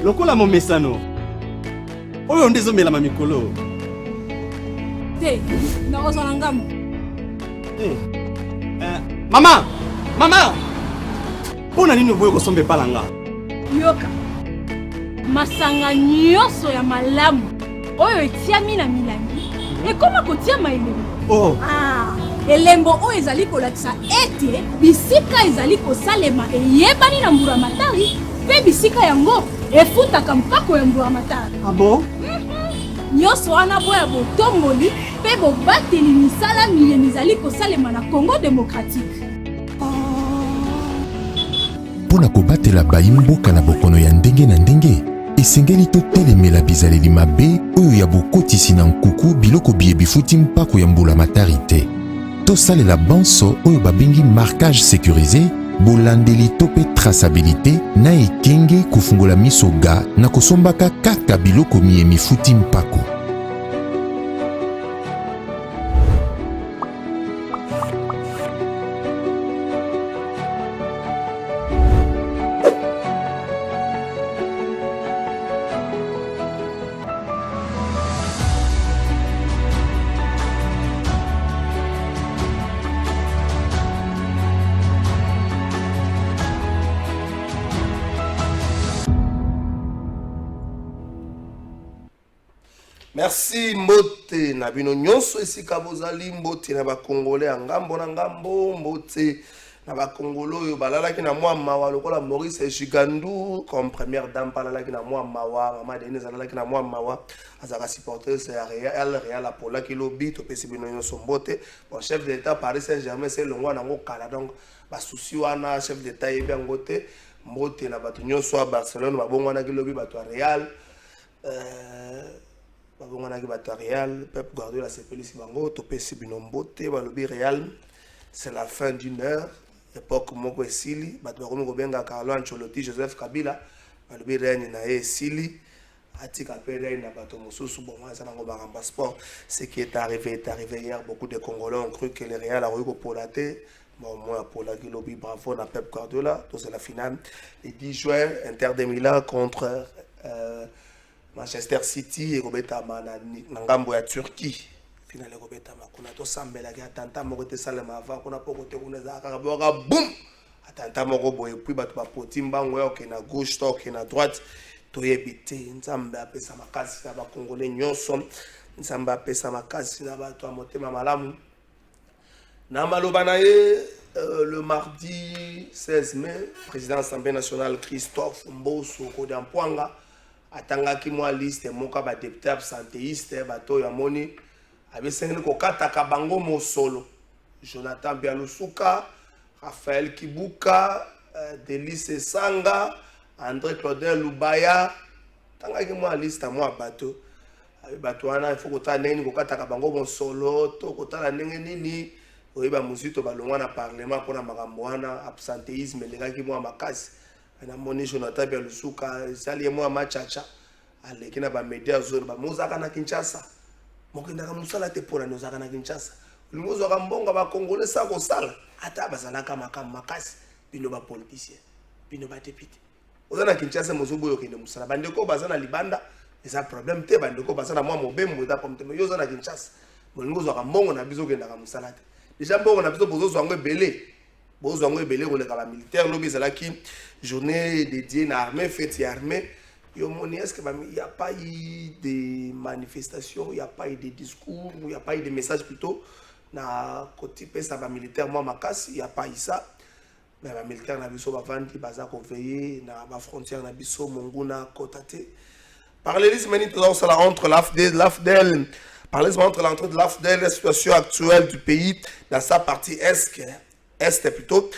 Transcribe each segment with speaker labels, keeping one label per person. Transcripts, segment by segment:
Speaker 1: lokola momesano oyo ndezomela mamikolo
Speaker 2: te na ozala ngamu
Speaker 1: mama mpona nini oboyi kosomba epalanga
Speaker 2: yoka masanga nyonso ya malamu oyo etiami na milangi ekoma kotiama elembo elembo oyo ezali kolakisa ete bisika ezali kosalema eyebani na mbulamatari mpe bisika yango efutaka mpako ya mbulamatari
Speaker 1: abo
Speaker 2: nyonso wana boya botomboli mpe bobateli misala miyeni ezali kosalema na Congo démocratique.
Speaker 3: Mpona kobatela bayimboka na bokono ya ndenge na ndenge esengeli totelemela bizaleli mabe oyo ya bokotisi na nkuku biloko biye bifuti mpako ya mbulamatari te. Tosalela banso oyo babengi marquage sécurisé bolandeli to pe traçabilité na ekenge kofungola miso ga na kosombaka kaka biloko miye mifuti mpako.
Speaker 4: Merci mbote na bino nyonso esika bozali mbote na ba Congolais ya ngambo na ngambo mbote na ba Congolais oyo balalaki na mwa mawa lokola Maurice Chigandu comme première dame balalaki na mwa mawa mama Denise alalaki na mwa mawa azaka supporter c'est Real Apola ki lobi to pesi bino nyonso mbote bon chef d'état Paris Saint-Germain c'est longwa nango kala donc ba souci wana chef d'état yebi ngote mbote na bato nyonso à Barcelone babongwana ki lobi bato Real babongana ki bato Real Pep Guardiola sepelisi bango topesi bino mbote balobi Real c'est la fin d'une heure époque moko esili bato bakomi kobenga Carlo Ancelotti Joseph Kabila balobi règne na esili atika pe règne na bato mosusu bon ça nango baramba sport ce qui est arrivé hier beaucoup de Congolais ont cru que le Real a réussi pour la terre bon moi pour la lobi bravo na Pep Guardiola c'est la finale le 10 juin Inter de Milan contre Manchester City et Robetama na ngambo ya Turquie finale Robetama kuna to sambela ki atanta moko te salema avant kuna poko te kuna za ka boka boum atanta moko boye puis bato ba poti mbango ya na gauche to na droite to yebite nzambe apesa makasi na ba Congolais nyonso nzambe apesa makasi na bato amotema malamu na maloba na ye le mardi 16 mai président Assemblée nationale Christophe Mboso Kodampoanga atangaki mwa liste moka ba député absentéiste bato ya moni abesengeli kokataka bango mosolo Jonathan Bialusuka Raphaël Kibuka Delice Sanga André Claudin Lubaya tangaki mwa liste mwa bato wana il faut kotala ndenge kokataka bango mosolo to kotala ndenge nini oyeba muzito balongwa na parlement mpona makambo wana absentéisme elengaki mwa makasi na moni Jonathan Bialusuka sali mo machacha aleki na ba media zone ba mozaka na Kinshasa mokendaka musala te pona nozaka na Kinshasa lingozo ka mbonga ba Congolais sa ko sala ata bazalaka makasi bino ba politicien bino ba député ozana Kinshasa mozobo yo kende musala bandeko bazana libanda eza problème te bandeko bazana mwa mobembo eta pomtemo yo zana Kinshasa lingozo ka mbongo na bizo kenda ka musala te déjà mbongo na bizo bozo zwango ebele bozwango ebele koleka ba militaire lobi ezalaki journée dédiée à l'armée fête ya armée yo moni est-ce que il y a pas eu de manifestations il y a pas eu de discours il y a pas eu de messages plutôt na côté pesa ba militaire moi makasi il y a pas eu ça mais ba militaire na biso ba vandi baza ko veiller na ba frontière na biso monguna kotate parallélisme meni tout ça la entre l'AFDEL parallélisme entre l'entrée de l'AFDEL la situation actuelle du pays dans sa partie est plutôt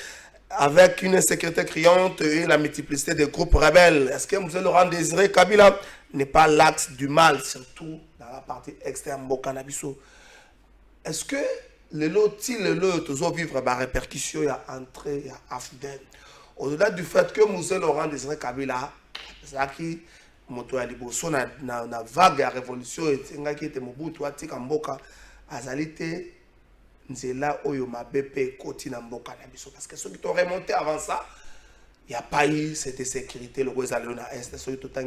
Speaker 4: avec une insécurité criante et la multiplicité des groupes rebelles. Est-ce que M. Laurent Désiré Kabila n'est pas l'axe du mal, surtout dans la partie extrême Bokanabiso? Est-ce que le lot toujours vivre la répercussion et entrée à AFDEL? Au-delà du fait que M. Laurent Désiré Kabila, c'est qui moto ya liboso na vague ya révolution et qui était Mobutu atika mboka azalité nzela oyo mabepe koti na mboka na biso parce que ceux qui t'ont remonté avant ça il n'y a pas eu cette sécurité. Le roi Zalé a installé tout le temps,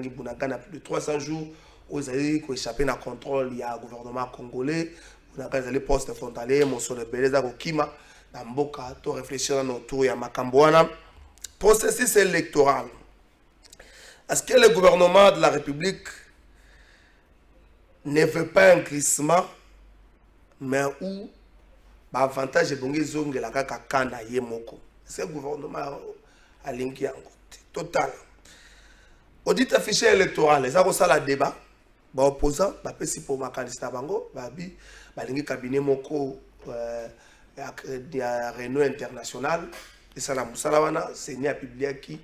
Speaker 4: plus de 300 jours, où ils ont échappé à contrôle, il y a un gouvernement congolais, où ils ont poste frontalier, mon sol de Beleza, Kima, dans Mboka, tout réfléchir autour, il y a Makambouana. Processus électoral. Est-ce que le gouvernement de la République ne veut pas un glissement, mais où l'avantage est de la Kanda Yemoko? C'est le gouvernement à l'inki total. Audit affiché électoral, les avons ça la débat. Ba opposant, ba pesi pour ma candidat bango, ba bi, ba lingi cabinet moko ya Renault International. Et ça la Moussalavana, c'est né à publier qui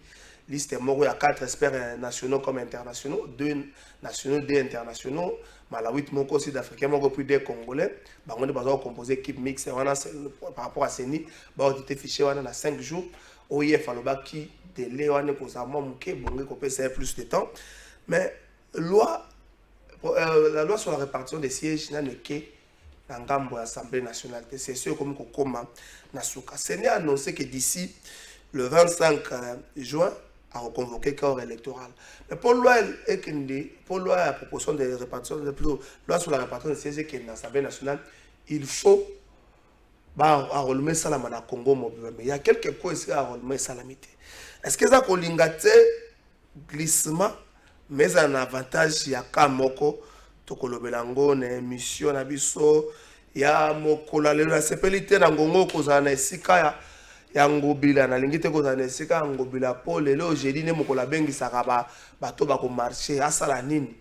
Speaker 4: liste moko ya 4 experts nationaux comme internationaux, 2 nationaux, 2 internationaux. La 8 moko sud-africain, moko plus des Congolais. Bah on est basé composé équipe mixte. Par rapport à CENI, bah audité fichier on a 5 jours. OIF aloba qui délai on est pour ça moi mouké bon qu'on peut faire plus de temps. Mais la loi sur la répartition des sièges n'a que dans l'Assemblée Assemblée nationale. C'est sûr comme Kokoma Nasuka. CENI a annoncé que d'ici le 25 juin à reconvoquer le corps électoral. Mais pour loi à proposition de répartition de loi sur la répartition des sièges qui est dans l'Assemblée nationale, il faut à relever ça la Congo mobile. Mais il y a quelques points ici à relever ça la mité. Est-ce que ça kolingate glissement mais un avantage il y a kamoko to kolobelango na émission na biso ya mokola le la sepelité na ngongo kozana esika ya ngobila na lingite kozana esika ngobila po lelo jeudi ne mokola bengi saka bato ba ko marcher asala nini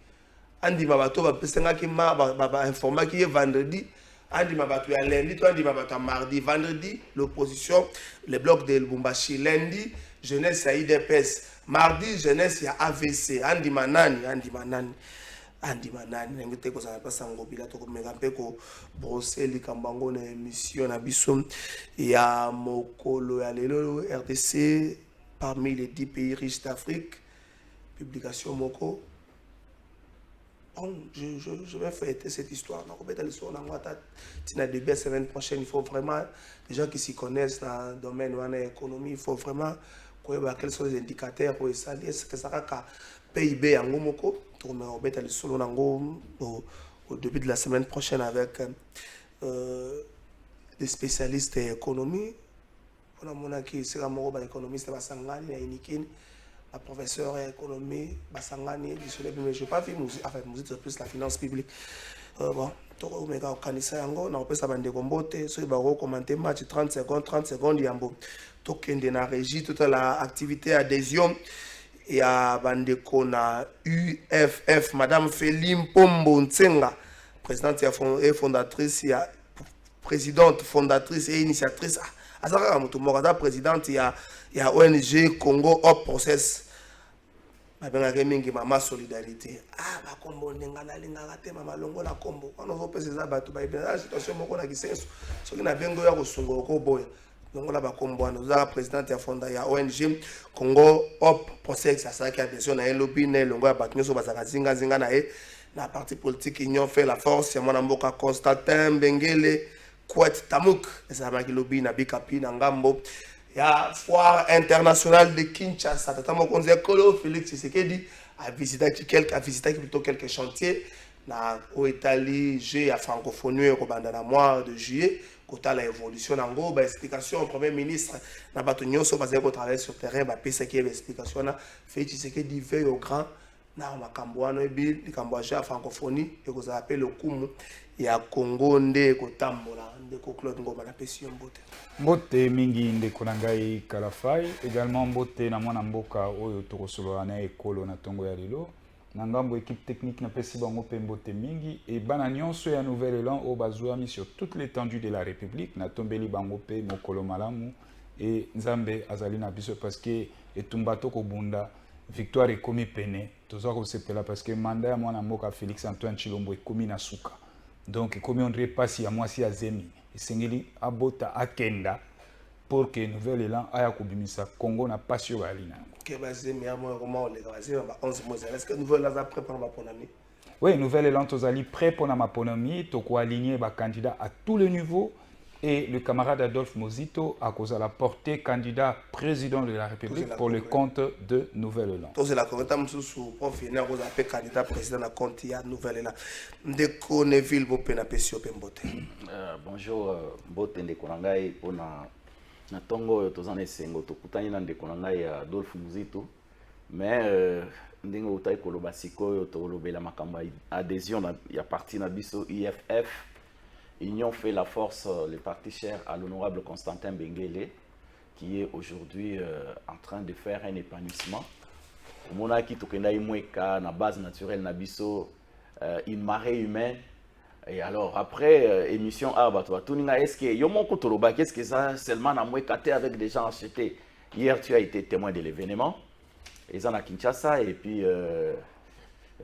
Speaker 4: andi bato ba pesenga ki ba informa ki vendredi andi bato ya lundi to andi bato ya mardi vendredi l'opposition le bloc de Lubumbashi lundi jeunesse ya IDPS mardi jeunesse ya AVC andi manani ngite ko sana pasa ngobila to ko mega pe ko brosser likambango na émission na biso ya mokolo ya lelo RDC parmi les 10 pays riches d'Afrique publication moko. Bon, je vais fêter cette histoire. La semaine prochaine, il faut vraiment, les gens qui s'y connaissent dans le domaine de l'économie, il faut vraiment quels sont les indicateurs pour ça. Est-ce que ça a PIB en Gomoko? Au début de la semaine prochaine avec des spécialistes d'économie. On a mon qui sera mon économiste Basangani et Inikini. La professeure d'économie, Basangani, désolé, mais je n'ai pas vu musique, enfin, musique c'est plus la finance publique. Bon, tu as organisé un go, on a fait ça, bande combote, so il va recommander match 30 secondes, yambo. Token de la régie, toute l'activité adhésion, et à bande kona UFF, Madame Félim Pombo Ntsenga, présidente et fondatrice, présidente, fondatrice et initiatrice. Azara Mutumorada, présidente, il y a ONG Congo Hop Process. Maman solidarité. Ah, ma combo n'engana l'ingate, maman longo la combo. On a fait ces abats, la situation moko na kisenso. Ce qui n'a bien goya au songo koboya. Donc la combo, nous avons présidente et fondateur, il y a ONG Congo Hop Process, ça qui a adhésion à un lobby, né longo abat nous sommes à zinga na la partie politique Union fait la force. Il y a mon amboka Constantin Bengele, Kouet Tamouk, ça m'a qui lobby na bikapi na ngambo. Il y a foire internationale de Kinshasa. Tata Mokonze Kolo Félix Tshisekedi a visité plutôt quelques chantiers. Au Italie, j'ai à francophonie au mois de juillet. Côté la évolution en gros, explication au premier ministre. Na batonyo so basé ko travailler sur terrain, ba pesa qui explication na Félix Tshisekedi veille au grand na makamboano ebi likamboaja francophonie et ko za appelle le kumu ya Congo nde ko tambola nde ko Claude Ngoma na pesi mbote.
Speaker 5: Mbote mingi ndeko na ngai Kalafai, également mbote na mwana mboka oyo tokosolola na ekolo na tongo ya lelo. Na ngambo équipe technique na pesi bango pe mbote mingi et bana nyonso ya Nouvel-Élan o bazwami sur toute l'étendue de la République na tombeli bango pe mokolo malamu et Nzambe azali na biso parce que etumba to ko bunda victoire ekomi pene toza ko sepela parce que mandat ya mwana mboka Félix Antoine Tshilombo ekomi na suka. Donc ekomi André Pasi ya mwasi ya Zemi esengeli abota akenda pour que Nouvel-Élan aya kobimisa Congo na pasi yo alina.
Speaker 4: Que Zemi a moi comment on les va 11 mois. Est-ce que Nouvel-Élan prêt pour ma ponami?
Speaker 5: Oui, Nouvel-Élan tozali prêt pour ma ponami, toko aligner ba candidat à tous les niveaux et le camarade Adolphe Mozito à cause de la portée candidat président de la République pour le compte de Nouvelle-Élan.
Speaker 4: Tous la commentaire sous prof à cause de candidat président à compte de Nouvelle-Élan. Ndeko Neville Bopena Pesio Pembote.
Speaker 6: Bonjour Bote Ndeko Nangai pour na tongo tozana esengo tokutani na Ndeko Nangai Adolphe Mozito mais ndenge utai koloba sikoyo tolobela makambo adhésion ya parti na biso IFF. Union fait la force, le parti cher à l'honorable Constantin Benguele, qui est aujourd'hui en train de faire un épanouissement. Au moment qui na base naturelle nabiso une marée humaine. Et alors après émission Arbatwa, est-ce que Yomo Kotoloba, qu'est-ce que ça seulement na mwekate avec des gens achetés. Hier tu as été témoin de l'événement. Et ça na Kinshasa et puis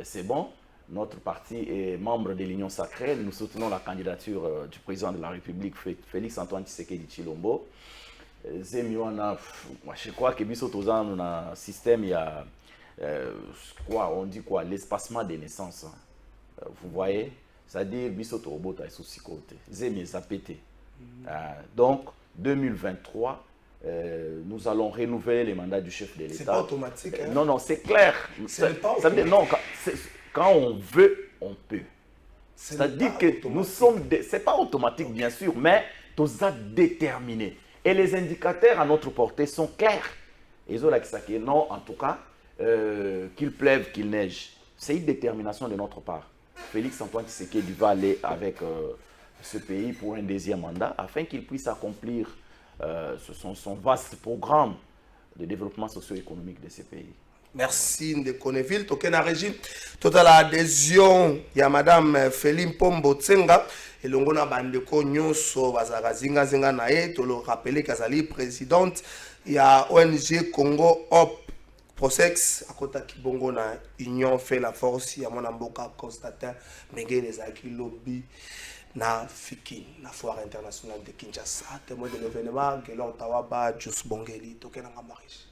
Speaker 6: c'est bon. Notre parti est membre de l'Union sacrée. Nous soutenons la candidature du président de la République, Félix Antoine Tshisekedi Tshilombo. Je crois que dans un système, il y a on dit quoi, l'espacement des naissances. Vous voyez, c'est-à-dire biso robota sous côté. Zemi ça pété. Donc 2023. Nous allons renouveler les mandats du chef de l'État.
Speaker 4: C'est pas automatique. Hein?
Speaker 6: Non, c'est clair. Quand on veut, on peut. C'est-à-dire que nous sommes... C'est pas automatique, bien sûr, mais tous à déterminer. Et les indicateurs à notre portée sont clairs. Et non, en tout cas, qu'il pleuve, qu'il neige. C'est une détermination de notre part. Félix Antoine Tshisekedi va aller avec ce pays pour un deuxième mandat afin qu'il puisse accomplir son vaste programme de développement socio-économique de ce pays.
Speaker 4: Merci Ndeko Neville. Token à régime. Total adhésion. Il y a Madame Féline Pombo Tsenga. Et l'on a bandeko nyonso bazara zinga zinga nae. To le rappeler qu'azali présidente. Il y a ONG Congo Hop Prosex. À côté Kibongo na Union fait la force. Il y a mon amboka Constantin Benguele Zaki lobby na Fiki na foire internationale de Kinshasa. Témoin de l'événement. Gelor Tawaba Jus Bongeli. Token à Maris.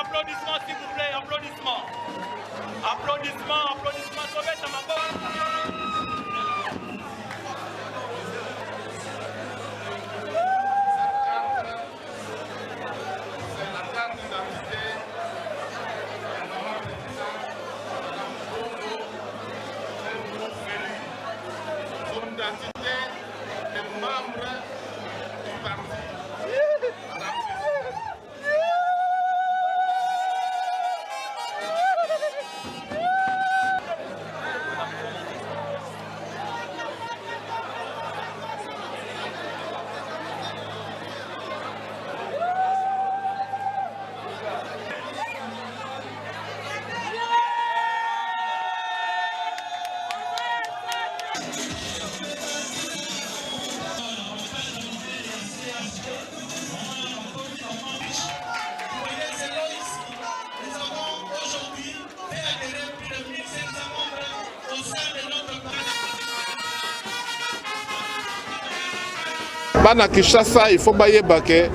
Speaker 7: Applaudissements s'il vous plaît, applaudissements. Applaudissements, applaudissements, Sobet
Speaker 8: Bana Kinshasa, il faut bailler baquet.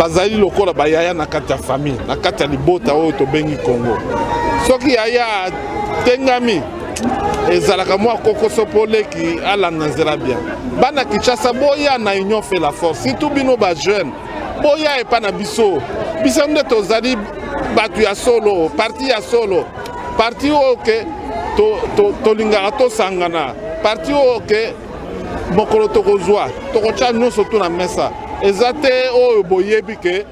Speaker 8: bazali lokola bayaya na kati ya famille na kati ya libota oyo tobengi Congo soki yaya tengami ezalaka mwa kokoso mpo leki alanda nzela bien bana Kinshasa boya na union fait la force surtout bino bajeune boya epa na biso nde tozali bato ya solo parti ya solo parti oyo ke tolingaka tosangana parti oyo ke mokolo tokozwa tokotya nyonso tu na mesa eza te oyo boyebi ke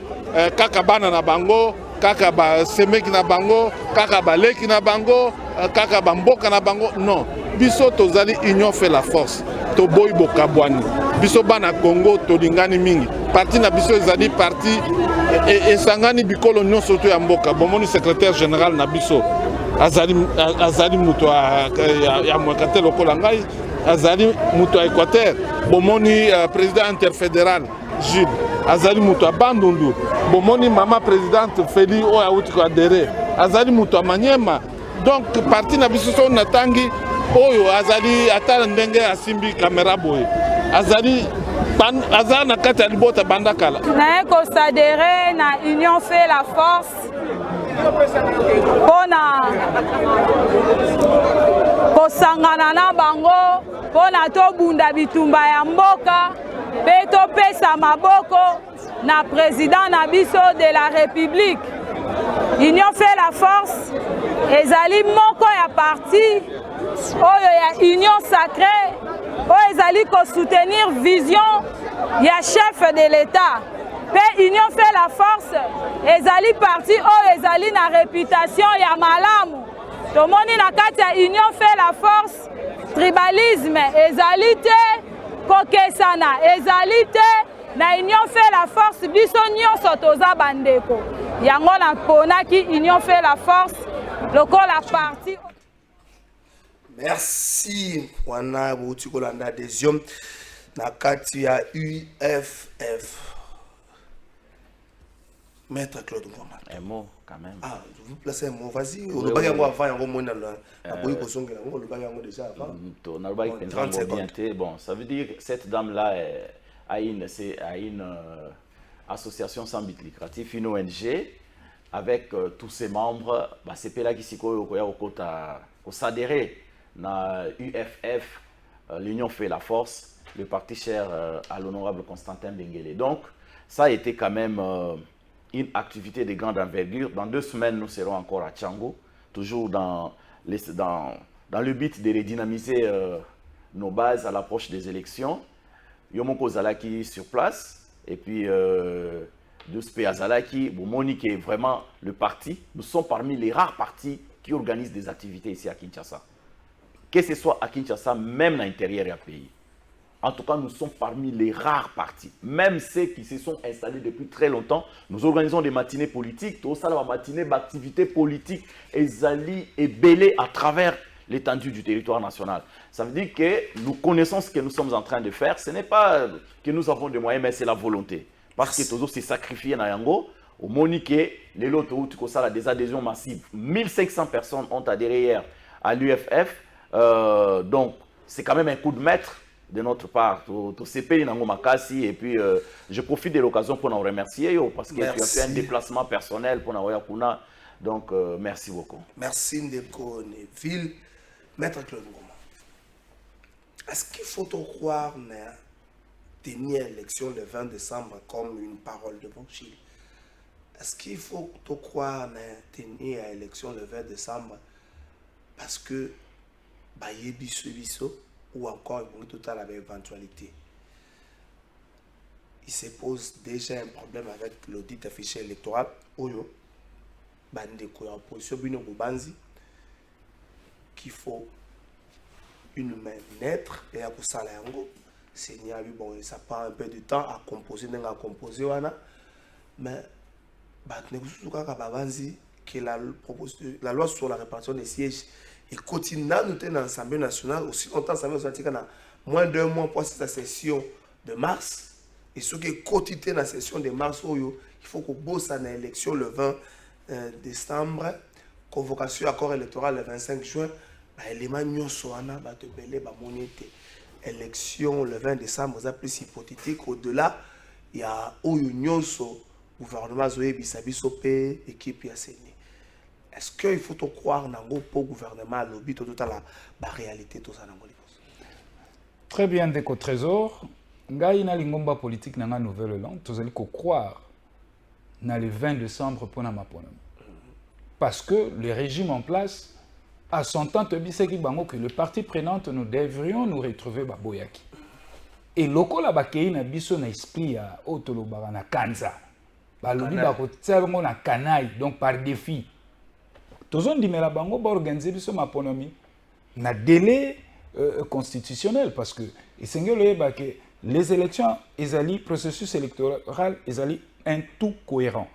Speaker 8: kaka bana na bango kaka basemeki na bango kaka baleki na bango kaka bamboka na bango non biso tozali union fait la force toboyi bokabwani biso bana Congo tolingani mingi parti na biso ezali parti esangani bikolo nyonso to ya mboka bomoni secrétaire général na biso azali muto ya mwekate lokola ngai azali muto ya Équateur bomoni président interfédéral Jules azali muto ya Bandundu bomoni mama présidente Feli oyo awuti koadere azali muto ya Manyema donc parti na biso so natangi oyo azali ata ndenge asimbi kamera boye azali na kati ya libota banda kala
Speaker 9: naye kosadere na union fait la force mpona kosangana na bango mpona tobunda bitumba ya mboka mpe topesa maboko na président na biso de la république. Union fait la force ezali moko ya parti oyo ya union sacrée oyo ezali kosoutenir vision ya chef de l'état. Pe union fait la force ezali parti oyo ezali na réputation ya malamu. Tomoni na kati ya union fait la force tribalisme ezali te kokesana ezali te na union fait la force biso nyonso toza bandeko yango na ponaki union fait la force lokola parti.
Speaker 4: Merci wana bouti kolanda adhésion na kati ya UFF. Maître Claude Ngoma.
Speaker 6: Un mot quand même.
Speaker 4: Ah, vous placez un mot, vas-y. On le baille avant, on va
Speaker 6: bon, ça veut dire que cette dame-là a une association sans but lucratif, une ONG, avec tous ses membres. C'est là qui s'adhérer à UFF, l'Union fait la force, le parti cher à l'honorable Constantin Benguele. Donc, ça a été quand même une activité de grande envergure. Dans 2 semaines, nous serons encore à Tchango, toujours dans le but de redynamiser nos bases à l'approche des élections. Yomoko Zalaki sur place, et puis Duspe Azalaki, Boumoni qui est vraiment le parti. Nous sommes parmi les rares partis qui organisent des activités ici à Kinshasa. Que ce soit à Kinshasa, même à l'intérieur du pays. En tout cas, nous sommes parmi les rares partis. Même ceux qui se sont installés depuis très longtemps, nous organisons des matinées politiques. Tout ça, la matinée d'activités politiques et belées à travers l'étendue du territoire national. Ça veut dire que nous connaissons ce que nous sommes en train de faire. Ce n'est pas que nous avons des moyens, mais c'est la volonté. Parce que toujours s'est sacrifié dans Yango. Au Monique, les lots a des adhésions massives. 1500 personnes ont adhéré hier à l'UFF. Donc, c'est quand même un coup de maître de notre part, tout CP Makasi, et puis je profite de l'occasion pour nous remercier parce que tu as fait un déplacement personnel pour nous Kuna. Donc merci beaucoup.
Speaker 4: Merci Ndeko Neville. Maître Claude Ngoma, est-ce qu'il faut te croire tenir l'élection le 20 décembre comme une parole de Bouchil? Est-ce qu'il faut te croire tenir l'élection le 20 décembre parce que ou encore toute la même éventualité? Il se pose déjà un problème avec l'audit des fichiers électoraux. Oyo, bandeko ya opposition bino bubanzi qu'il faut une main neutre et à kusala yango. Seigneur, bon, ça prend un peu de temps à composer, à composer wana, mais que la loi sur la répartition des sièges et continue à nous tenir dans l'Assemblée nationale aussi longtemps que moins d'1 mois pour cette session de mars. Et ce qui est quotidien dans la session de mars, il faut qu'on bosse à l'élection le 20 décembre, convocation accord électoral le 25 juin. Élection le 20 décembre, c'est plus hypothétique. Au-delà, il y a Oyunyoso gouvernement Zoé Bissabiso P, équipe Yasseni. Est-ce qu'il faut croire dans le gouvernement lobby tout à la réalité tout ça dans le
Speaker 5: Très bien, Déco Trésor. Ngai na lingomba politique na nga nouvelle langue, tu allez croire dans le 20 décembre pour ma ponomi. Parce que le régime en place a son temps que le parti prenante nous devrions nous retrouver baboyaki. Et loko la bakei na biso na esprit ya otoloba na kanza. Ba lobi ba ko tselmo na kanai donc par défi. Tozon dimela bango ba organiser biso ma ponomi na délai constitutionnel parce que les élections, le processus électoral, est un tout cohérent.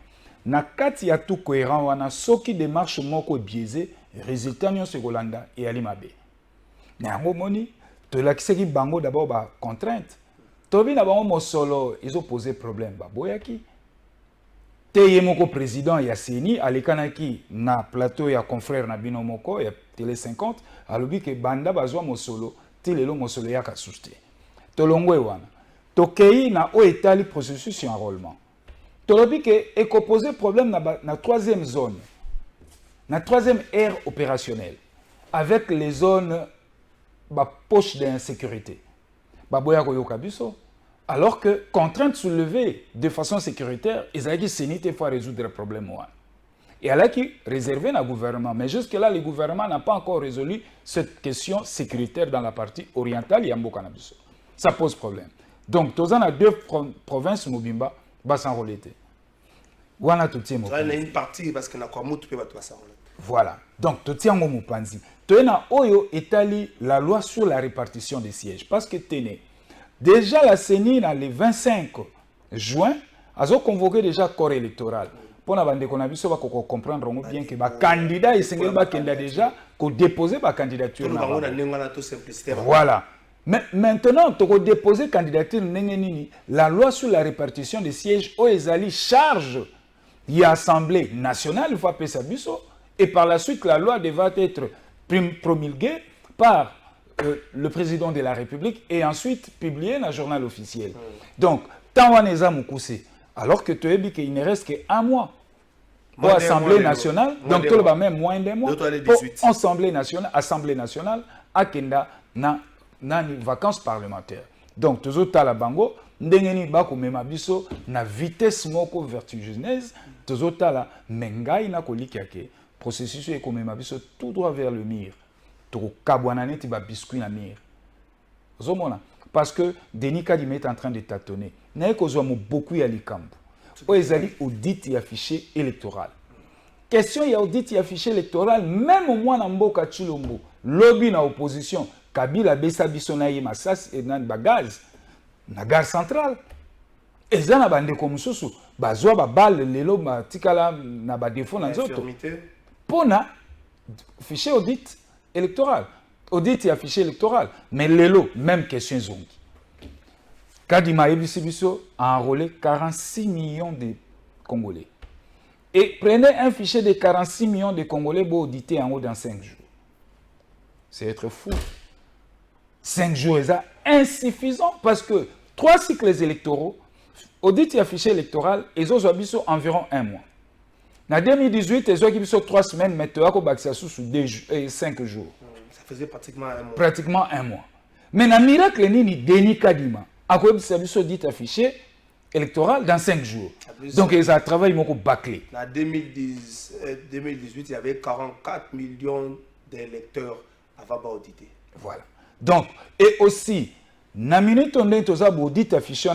Speaker 5: Na kati ya tout cohérent, wana soki démarche moko biaisé, résultat nyon se Golanda et ali mabe. Na ngo moni, to lakiseki bango d'abord ba contrainte. Tobi na bango mosolo, ils ont posé problème ba boyaki. Teye moko président ya Seni alekanaki na plateau ya confrère na bino moko ya Télé 50 alobi ke banda bazwa mosolo tilelo mosolo ya kasuste. Tolongwe wana. Tokei na o etali processus enrôlement. Tolobi ke eko poser problème na troisième zone. Na troisième ère opérationnelle avec les zones ba poche d'insécurité. Ba boya ko yoka biso. Alors que, contrainte soulevée de façon sécuritaire, ils ont dit que faut résoudre le problème. Et elle a qui réservé le gouvernement. Mais jusque-là, le gouvernement n'a pas encore résolu cette question sécuritaire dans la partie orientale. Ça pose problème. Donc, tous les deux provinces, Mobimba, va s'enrôler. Voilà tout le monde.
Speaker 4: Il y a une partie parce que
Speaker 5: voilà. Donc, tout le monde panzi. Tu as Oyo établi la loi sur la répartition des sièges. Parce que tenez. Déjà, la CENI, le 25 juin, a convoqué déjà le corps électoral. Pour comprendre bien que les candidats sont déjà déposé la candidature. Voilà. Mais maintenant, tu as déposé la candidature, la loi sur la répartition des sièges, ils charge l'Assemblée nationale, il faut appeler ça, et par la suite, la loi devra être promulguée par le président de la République et ensuite publié dans le journal officiel. Donc, tant on est à Moukoussé, alors que tu as dit qu'il ne reste qu'un mois pour l'Assemblée nationale, donc tu as même moins d'un mois pour l'Assemblée nationale à Kenda dans les vacances parlementaires. Donc, tu as la bango, ndengeni bako mema biso na vitesse moko vertigineuse, tu as la mengai na kolikiake, processus est comme mema biso tout droit vers le mur. Parce que Denis Kadime est en train de tâtonner. Il y a beaucoup de camps. Ils ont audit et affiché électoral. Question, il y a audit et affiché électoral, même au moins dans Mboka Chilombo, lobby dans l'opposition, Kabila Bessa Bissonaye Massas et dans le gaz, dans la gare centrale. Et ça, na bande comme sousu, bazwa ba balle lelo ba tikala na ba défaut dans autres. Pour na fichier audit électoral. Audit et affiché électoral. Mais l'élo, même question zongi. Kadima Ebisibiso a enrôlé 46 millions de Congolais. Et prenez un fichier de 46 millions de Congolais pour auditer en haut dans 5 jours. C'est être fou. 5 jours, c'est insuffisant parce que 3 cycles électoraux, audit et affiché électoral, ils ont environ 1 mois. En 2018, ils ont eu 3 semaines, mais ils ont 5 jours.
Speaker 4: Ça faisait pratiquement 1 mois.
Speaker 5: Pratiquement 1 mois. Mais dans le miracle, Denis Kadima a dit affiché électoral dans 5 jours. Donc, ils ont travaillé bâclé.
Speaker 4: En 2018, il y avait 44 millions d'électeurs avant d'auditer.
Speaker 5: Voilà. Donc, et aussi, dans la minute où on a affiché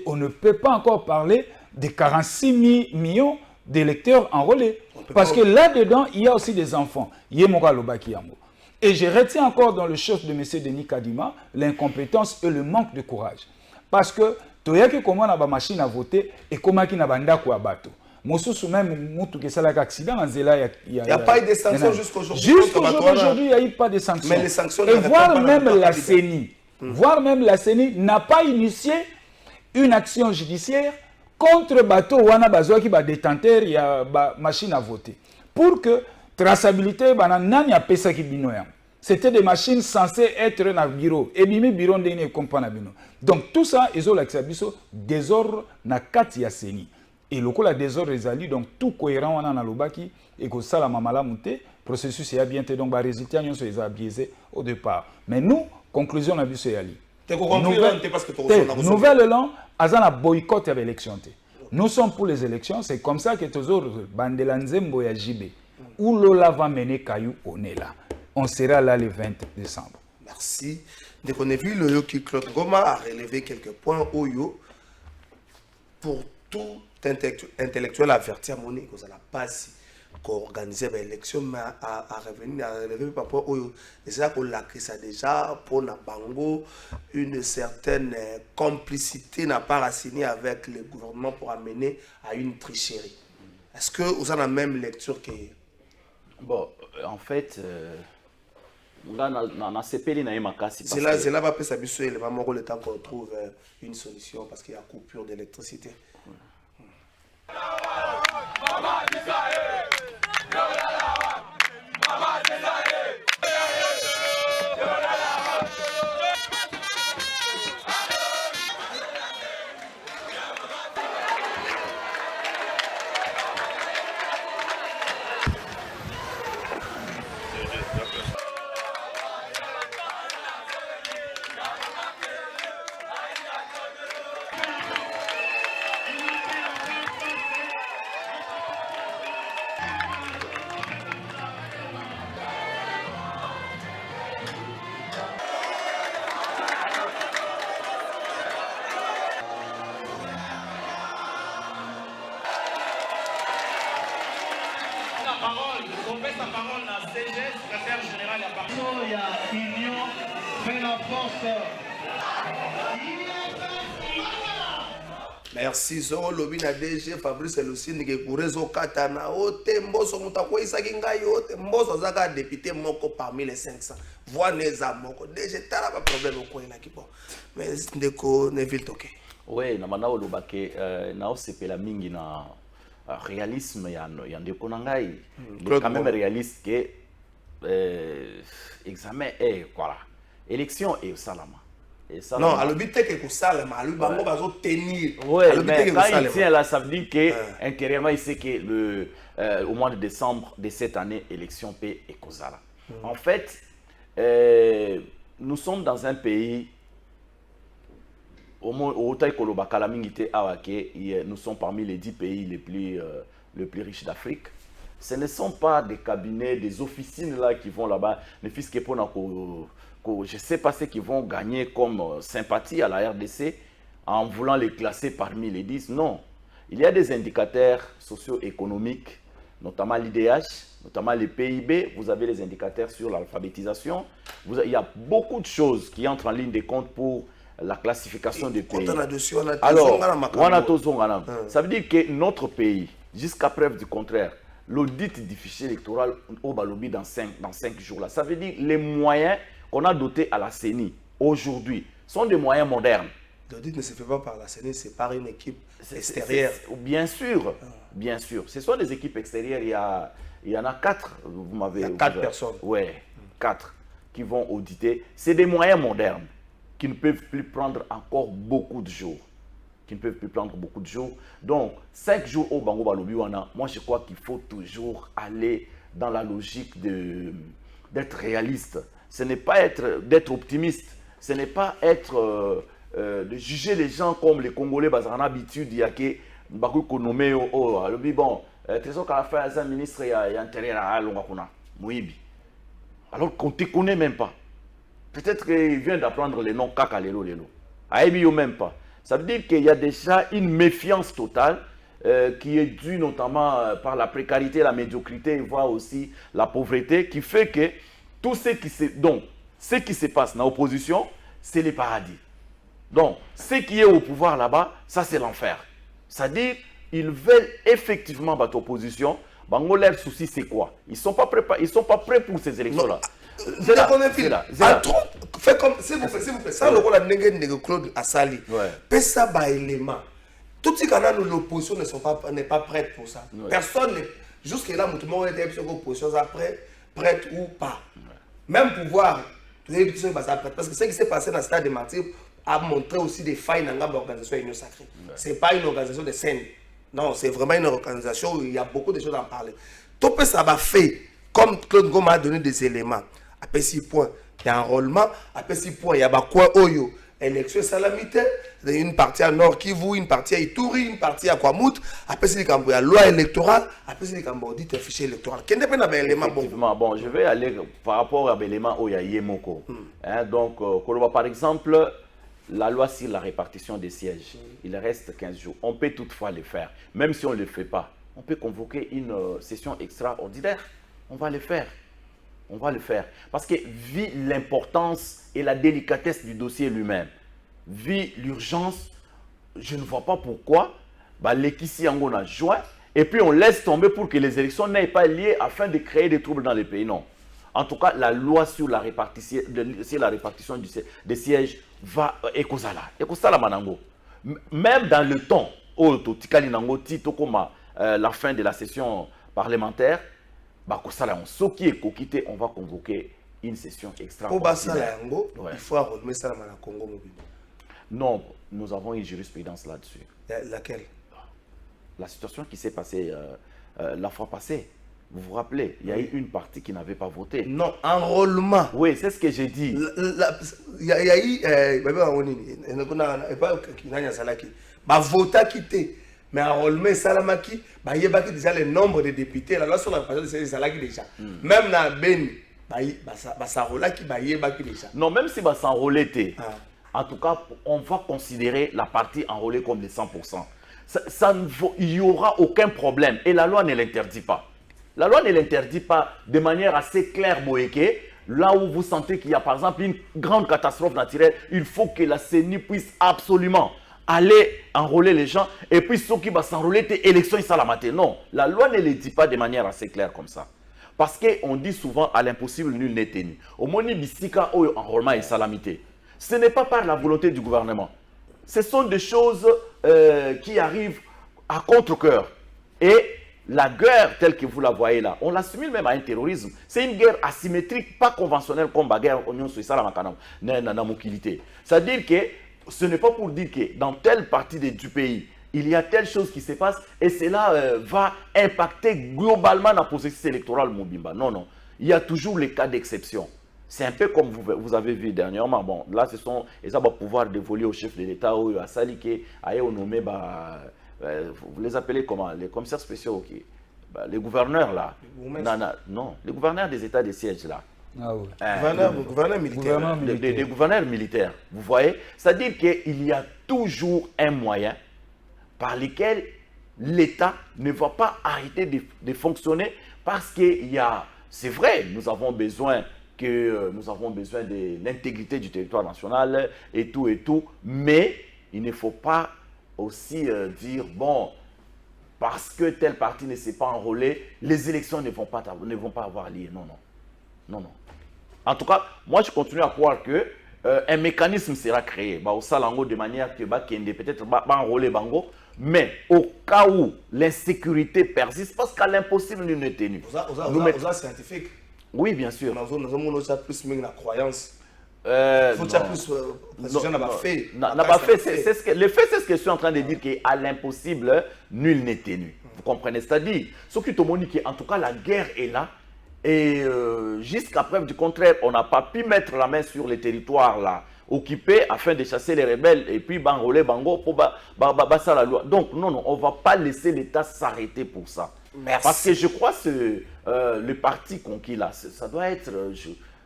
Speaker 5: on ne peut pas encore parler de 46 millions d'électeurs enrôlés. Parce que là-dedans, il y a aussi des enfants. Et je retiens encore dans le chef de M. Denis Kadima l'incompétence et le manque de courage. Parce que, tu as comment on a une machine à voter et comment on a une bateau. Même accident, il n'y a
Speaker 4: pas eu de sanctions jusqu'aujourd'hui.
Speaker 5: Jusqu'aujourd'hui, il n'y a eu pas de sanctions.
Speaker 4: Mais les sanctions
Speaker 5: et voir même la CENI, n'a pas initié une action judiciaire contre bateau wana bazwa qui ba détenteur y a ba machine à voter pour que traçabilité banana pesa ki bino ya. C'était des machines censées être dans le bureau et bimi bureau ndene comprendre bino. Donc tout ça ils ont l'accès biso désordre na kati ya CENI. et lokola désordre ezali donc tout cohérent wana na lobaki et que ça la mamala monté processus est bien donc ba résultat nyonso eza biaisé au départ mais nous conclusion na biso yali nouvelle lan azana boycott ya élection té nous sommes pour les élections c'est comme ça que toujours bandela nzembo ya JB où Lola va mener Kayou on est là on sera là le 20 décembre.
Speaker 4: Merci. Dès qu'on a vu le Yoki Claude Goma a relevé quelques points au yo pour tout intellectuel averti à mon que ça n'a pas si qu'organiser l'élection mais à revenir à relever par rapport au yo et c'est là qu'on l'a créé ça déjà pour na bango une certaine complicité n'a pas assigné avec le gouvernement pour amener à une tricherie. Est-ce que vous avez la même lecture que
Speaker 6: bon en fait c'est là
Speaker 4: va passer le moment le temps qu'on trouve une solution parce qu'il y a coupure d'électricité. Merci Zoro Lobby na DG Fabrice Lucine ke kurezo katana ote mboso mutako isaki ngai ote mboso zaka député moko parmi les 500 voix neza moko DG tala pas problème au coin là qui bon mais ndeko Neville Toké
Speaker 6: ouais na mana olobake na osepela mingi na réalisme ya ndeko na ngai quand même réaliste que examen est voilà élection et salama.
Speaker 4: Non, à l'obité que ça, le malou, bango bazo tenir.
Speaker 6: Oui, mais quand il tient là, ça veut dire que intérieurement, il sait que au mois de décembre de cette année, élection paix et Kozala. En fait, nous sommes dans un pays nous sommes parmi les 10 pays les plus riches d'Afrique. Ce ne sont pas des cabinets, des officines là qui vont là-bas, ne fût-ce que pour je ne sais pas ce qu'ils vont gagner comme sympathie à la RDC en voulant les classer parmi les 10. Non. Il y a des indicateurs socio-économiques, notamment l'IDH, notamment les PIB. Vous avez les indicateurs sur l'alphabétisation. Il y a beaucoup de choses qui entrent en ligne de compte pour la classification des pays. Alors, ça veut dire que notre pays, jusqu'à preuve du contraire, l'audit du fichier électoral au Balobi dans 5 jours là, ça veut dire les moyens qu'on a dotés à la CENI aujourd'hui sont des moyens modernes.
Speaker 4: L'audit ne se fait pas par la CENI, c'est par une équipe extérieure.
Speaker 6: Bien sûr, bien sûr. Ce sont des équipes extérieures, il y en a 4.
Speaker 4: Il y a 4 personnes.
Speaker 6: Oui, 4 qui vont auditer. C'est des moyens modernes qui ne peuvent plus prendre encore beaucoup de jours. Donc, 5 jours au Bango Balobi Wana, moi je crois qu'il faut toujours aller dans la logique d'être réaliste. Ce n'est pas d'être optimiste, ce n'est pas être de juger les gens comme les Congolais, parce qu'en habitude, il y a que Bakou nommé bon, Trésor Kalafa, un ministre, il y a intérêt à Longakuna, Moïbi. Alors qu'on ne te connaît même pas. Peut-être qu'il vient d'apprendre les noms Kaka Lelo Lelo. Aïbi même pas. Ça veut dire qu'il y a déjà une méfiance totale qui est due notamment par la précarité, la médiocrité, voire aussi la pauvreté, qui fait que tout ce qui se passe dans l'opposition, c'est le paradis. Donc, ce qui est au pouvoir là-bas, ça c'est l'enfer. C'est-à-dire, ils veulent effectivement battre l'opposition. Bango, leur souci c'est quoi? Ils ne sont pas prêts pour ces élections-là.
Speaker 4: C'est là. Faites comme, s'il vous plaît, ça le rôle de Claude Assali. Pessa ba élément. Tout ce qu'on a nous l'opposition n'est pas prête pour ça. Personne n'est jusque là, tout le monde est opposition prête ou pas. Même pouvoir, parce que ce qui s'est passé dans le stade de Martyrs a montré aussi des failles dans l'organisation Union Sacrée. Ce n'est pas une organisation de scène. Non, c'est vraiment une organisation où il y a beaucoup de choses à en parler. Topé, ça va faire, comme Claude Goma a donné des éléments. Après 6 points, il y a enrôlement. Après 6 points, il y a quoi Oyo. Élection salamité, une partie à Nord Kivu, une partie à Ituri, une partie à Kwamout. Après, c'est la loi électorale. Après, c'est le fichier électoral. Quel est le élément
Speaker 6: bon, je vais aller par rapport à l'élément où il y a Yemoko. Donc, par exemple, la loi sur la répartition des sièges, il reste 15 jours. On peut toutefois le faire. Même si on ne le fait pas, on peut convoquer une session extraordinaire. On va le faire. On va le faire. Parce que, vu l'importance et la délicatesse du dossier lui-même, vu l'urgence, je ne vois pas pourquoi l'équipe en a joint et puis on laisse tomber pour que les élections n'aient pas lieu afin de créer des troubles dans les pays. Non. En tout cas, la loi sur la répartition des sièges va écosala manango. Même dans le temps où la fin de la session parlementaire, on va convoquer une session extraordinaire.
Speaker 4: Il faut remettre ça dans le Congo.
Speaker 6: Non, nous avons une jurisprudence là-dessus.
Speaker 4: Laquelle?
Speaker 6: La situation qui s'est passée la fois passée. Vous vous rappelez, il y a eu une partie qui n'avait pas voté.
Speaker 4: Non, enrôlement.
Speaker 6: Oui, c'est ce que j'ai dit.
Speaker 4: Il y a eu mais enrôlement salamaki, il y a déjà le nombre de députés. La loi sur la répartition des salaki déjà. Même dans Ben,
Speaker 6: non, même si ça s'enrôler, en tout cas, on va considérer la partie enrôlée comme les 100%. Il n'y aura aucun problème. Et la loi ne l'interdit pas. La loi ne l'interdit pas de manière assez claire, Boéké. Là où vous sentez qu'il y a par exemple une grande catastrophe naturelle, il faut que la CENI puisse absolument aller enrôler les gens. Et puis ceux qui vont s'enrôler, c'est élection et salamate. Non, la loi ne le dit pas de manière assez claire comme ça. Parce qu'on dit souvent à l'impossible, nul n'est tenu. Au moni bisika ou enrôlement et salamité. Ce n'est pas par la volonté du gouvernement. Ce sont des choses qui arrivent à contre-cœur. Et la guerre telle que vous la voyez là, on l'assimile même à un terrorisme. C'est une guerre asymétrique, pas conventionnelle comme la guerre Union c'est-à-dire que ce n'est pas pour dire que dans telle partie du pays, il y a telle chose qui se passe et cela va impacter globalement la processus électoral Mobimba. Non, non. Il y a toujours les cas d'exception. C'est un peu comme vous avez vu dernièrement. Bon, là, ce sont les pouvoir dévoluer au chef de l'État ou à Salike, à nommé, vous les appelez comment? Les commissaires spéciaux, les gouverneurs là. Non, les gouverneurs des États des sièges là.
Speaker 4: Ah oui. Gouverneurs militaires.
Speaker 6: Des gouverneurs militaires. Vous voyez? C'est-à-dire qu'il y a toujours un moyen par lequel l'État ne va pas arrêter de fonctionner parce qu'il y a, c'est vrai, nous avons besoin de l'intégrité du territoire national et tout, mais il ne faut pas aussi dire, bon, parce que telle partie ne s'est pas enrôlée, les élections ne vont pas avoir lieu. Non, non. Non, non. En tout cas, moi je continue à croire que un mécanisme sera créé au Salango de manière que peut-être pas enrôler Bango, mais au cas où l'insécurité persiste, parce qu'à l'impossible, nul n'est tenu.
Speaker 4: Vous êtes scientifique.
Speaker 6: Oui, bien sûr.
Speaker 4: Nous avons plus la croyance. Il faut plus n'a pas fait.
Speaker 6: Le fait, c'est ce que je suis en train de dire, qu'à l'impossible, nul n'est tenu. Vous comprenez? C'est-à-dire, ce qui te montre en tout cas, la guerre est là. Et jusqu'à preuve du contraire, on n'a pas pu mettre la main sur les territoires là, occupés afin de chasser les rebelles et puis enrôler Bango pour ça la loi. Donc, non, non, on ne va pas laisser l'État s'arrêter pour ça.
Speaker 4: Merci.
Speaker 6: Parce que je crois que le parti conquis là, ça doit être,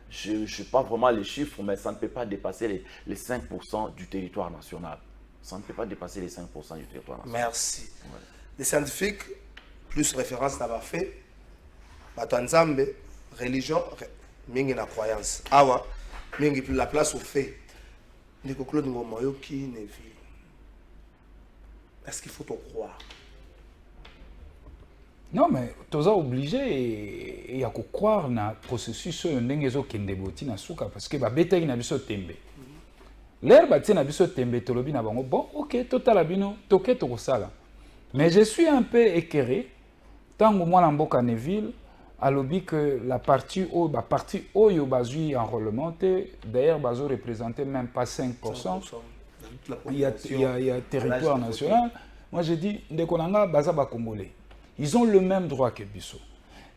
Speaker 6: je ne sais pas vraiment les chiffres, mais ça ne peut pas dépasser les 5% du territoire national. Ça ne peut pas dépasser les 5% du territoire national.
Speaker 4: Merci. Ouais. Les scientifiques, plus référence d'avoir fait, Batanzambe, religion, mingi na croyance. Awa, mingi plus la place au fait. Ndeko Claude Ngomoyo qui ne vit. Est-ce qu'il faut te croire?
Speaker 5: Non, mais tu es obligé et à croire dans le processus parce que bête na biso tembe. L'air bâti na biso tembe tolobi na bango bon OK total abino toke tokosala. Mais je suis un peu écœuré tant que moi mboka Neville alobi que la partie oyo bazui enrôlement d'ailleurs bazo représenter même pas 5%. Il y a territoire national. moi je dis, Ndekonanga, Bazaba Congolais, ils ont le même droit que Bissot.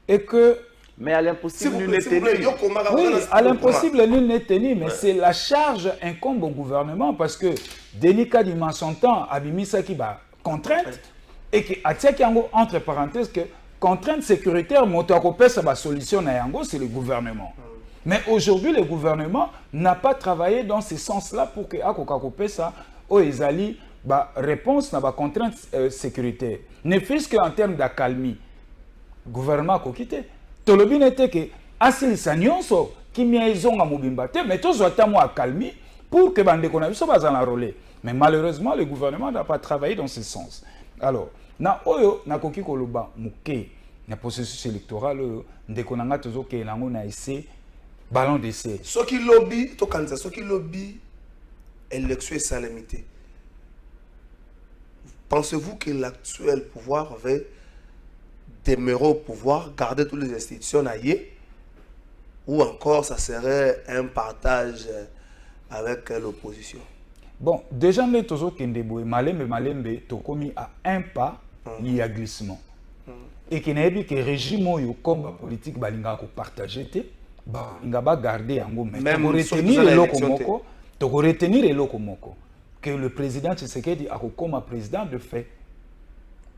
Speaker 5: Et que...
Speaker 6: Mais à l'impossible, nul n'est tenu.
Speaker 5: Oui, à l'impossible, nul n'est tenu, mais c'est la charge incombe au gouvernement parce que Denis Kadima, son temps, Abimisa qui va contrainte, et qui a tiré entre parenthèses que contrainte sécuritaire, Motokopé, ça va solutionner Yango, c'est le gouvernement. Mais aujourd'hui, le gouvernement n'a pas travaillé dans ce sens-là pour que Akokakopé, ça, Ezali, réponse à la contrainte sécuritaire. Ne fût-ce qu'en termes d'accalmie, le gouvernement a quitté. Tolobi n'était que Asil Sanyonso, qui m'aison à Mobimbate, mais tous ont été accalmie pour que Bande Konabiso va en enrôler. Mais malheureusement, le gouvernement n'a pas travaillé dans ce sens. Alors, na oyo na koki koloba muke na processus électoral ndekonanga tozo ke nango na essai ballon d'essai.
Speaker 4: Ce qui lobby to kanza, ce qui lobby élection et salamité. Pensez-vous que l'actuel pouvoir va demeurer au pouvoir, garder toutes les institutions ailleurs, ou encore ça serait un partage avec l'opposition?
Speaker 5: Bon, déjà, nous avons Malembe, tokomi à un pas, il y a glissement. Et qu'il n'y a pas que le régime comme la politique balinga ko partager te, il va garder en go même retenir le lokomoko que le président Tshisekedi a comme président de fait.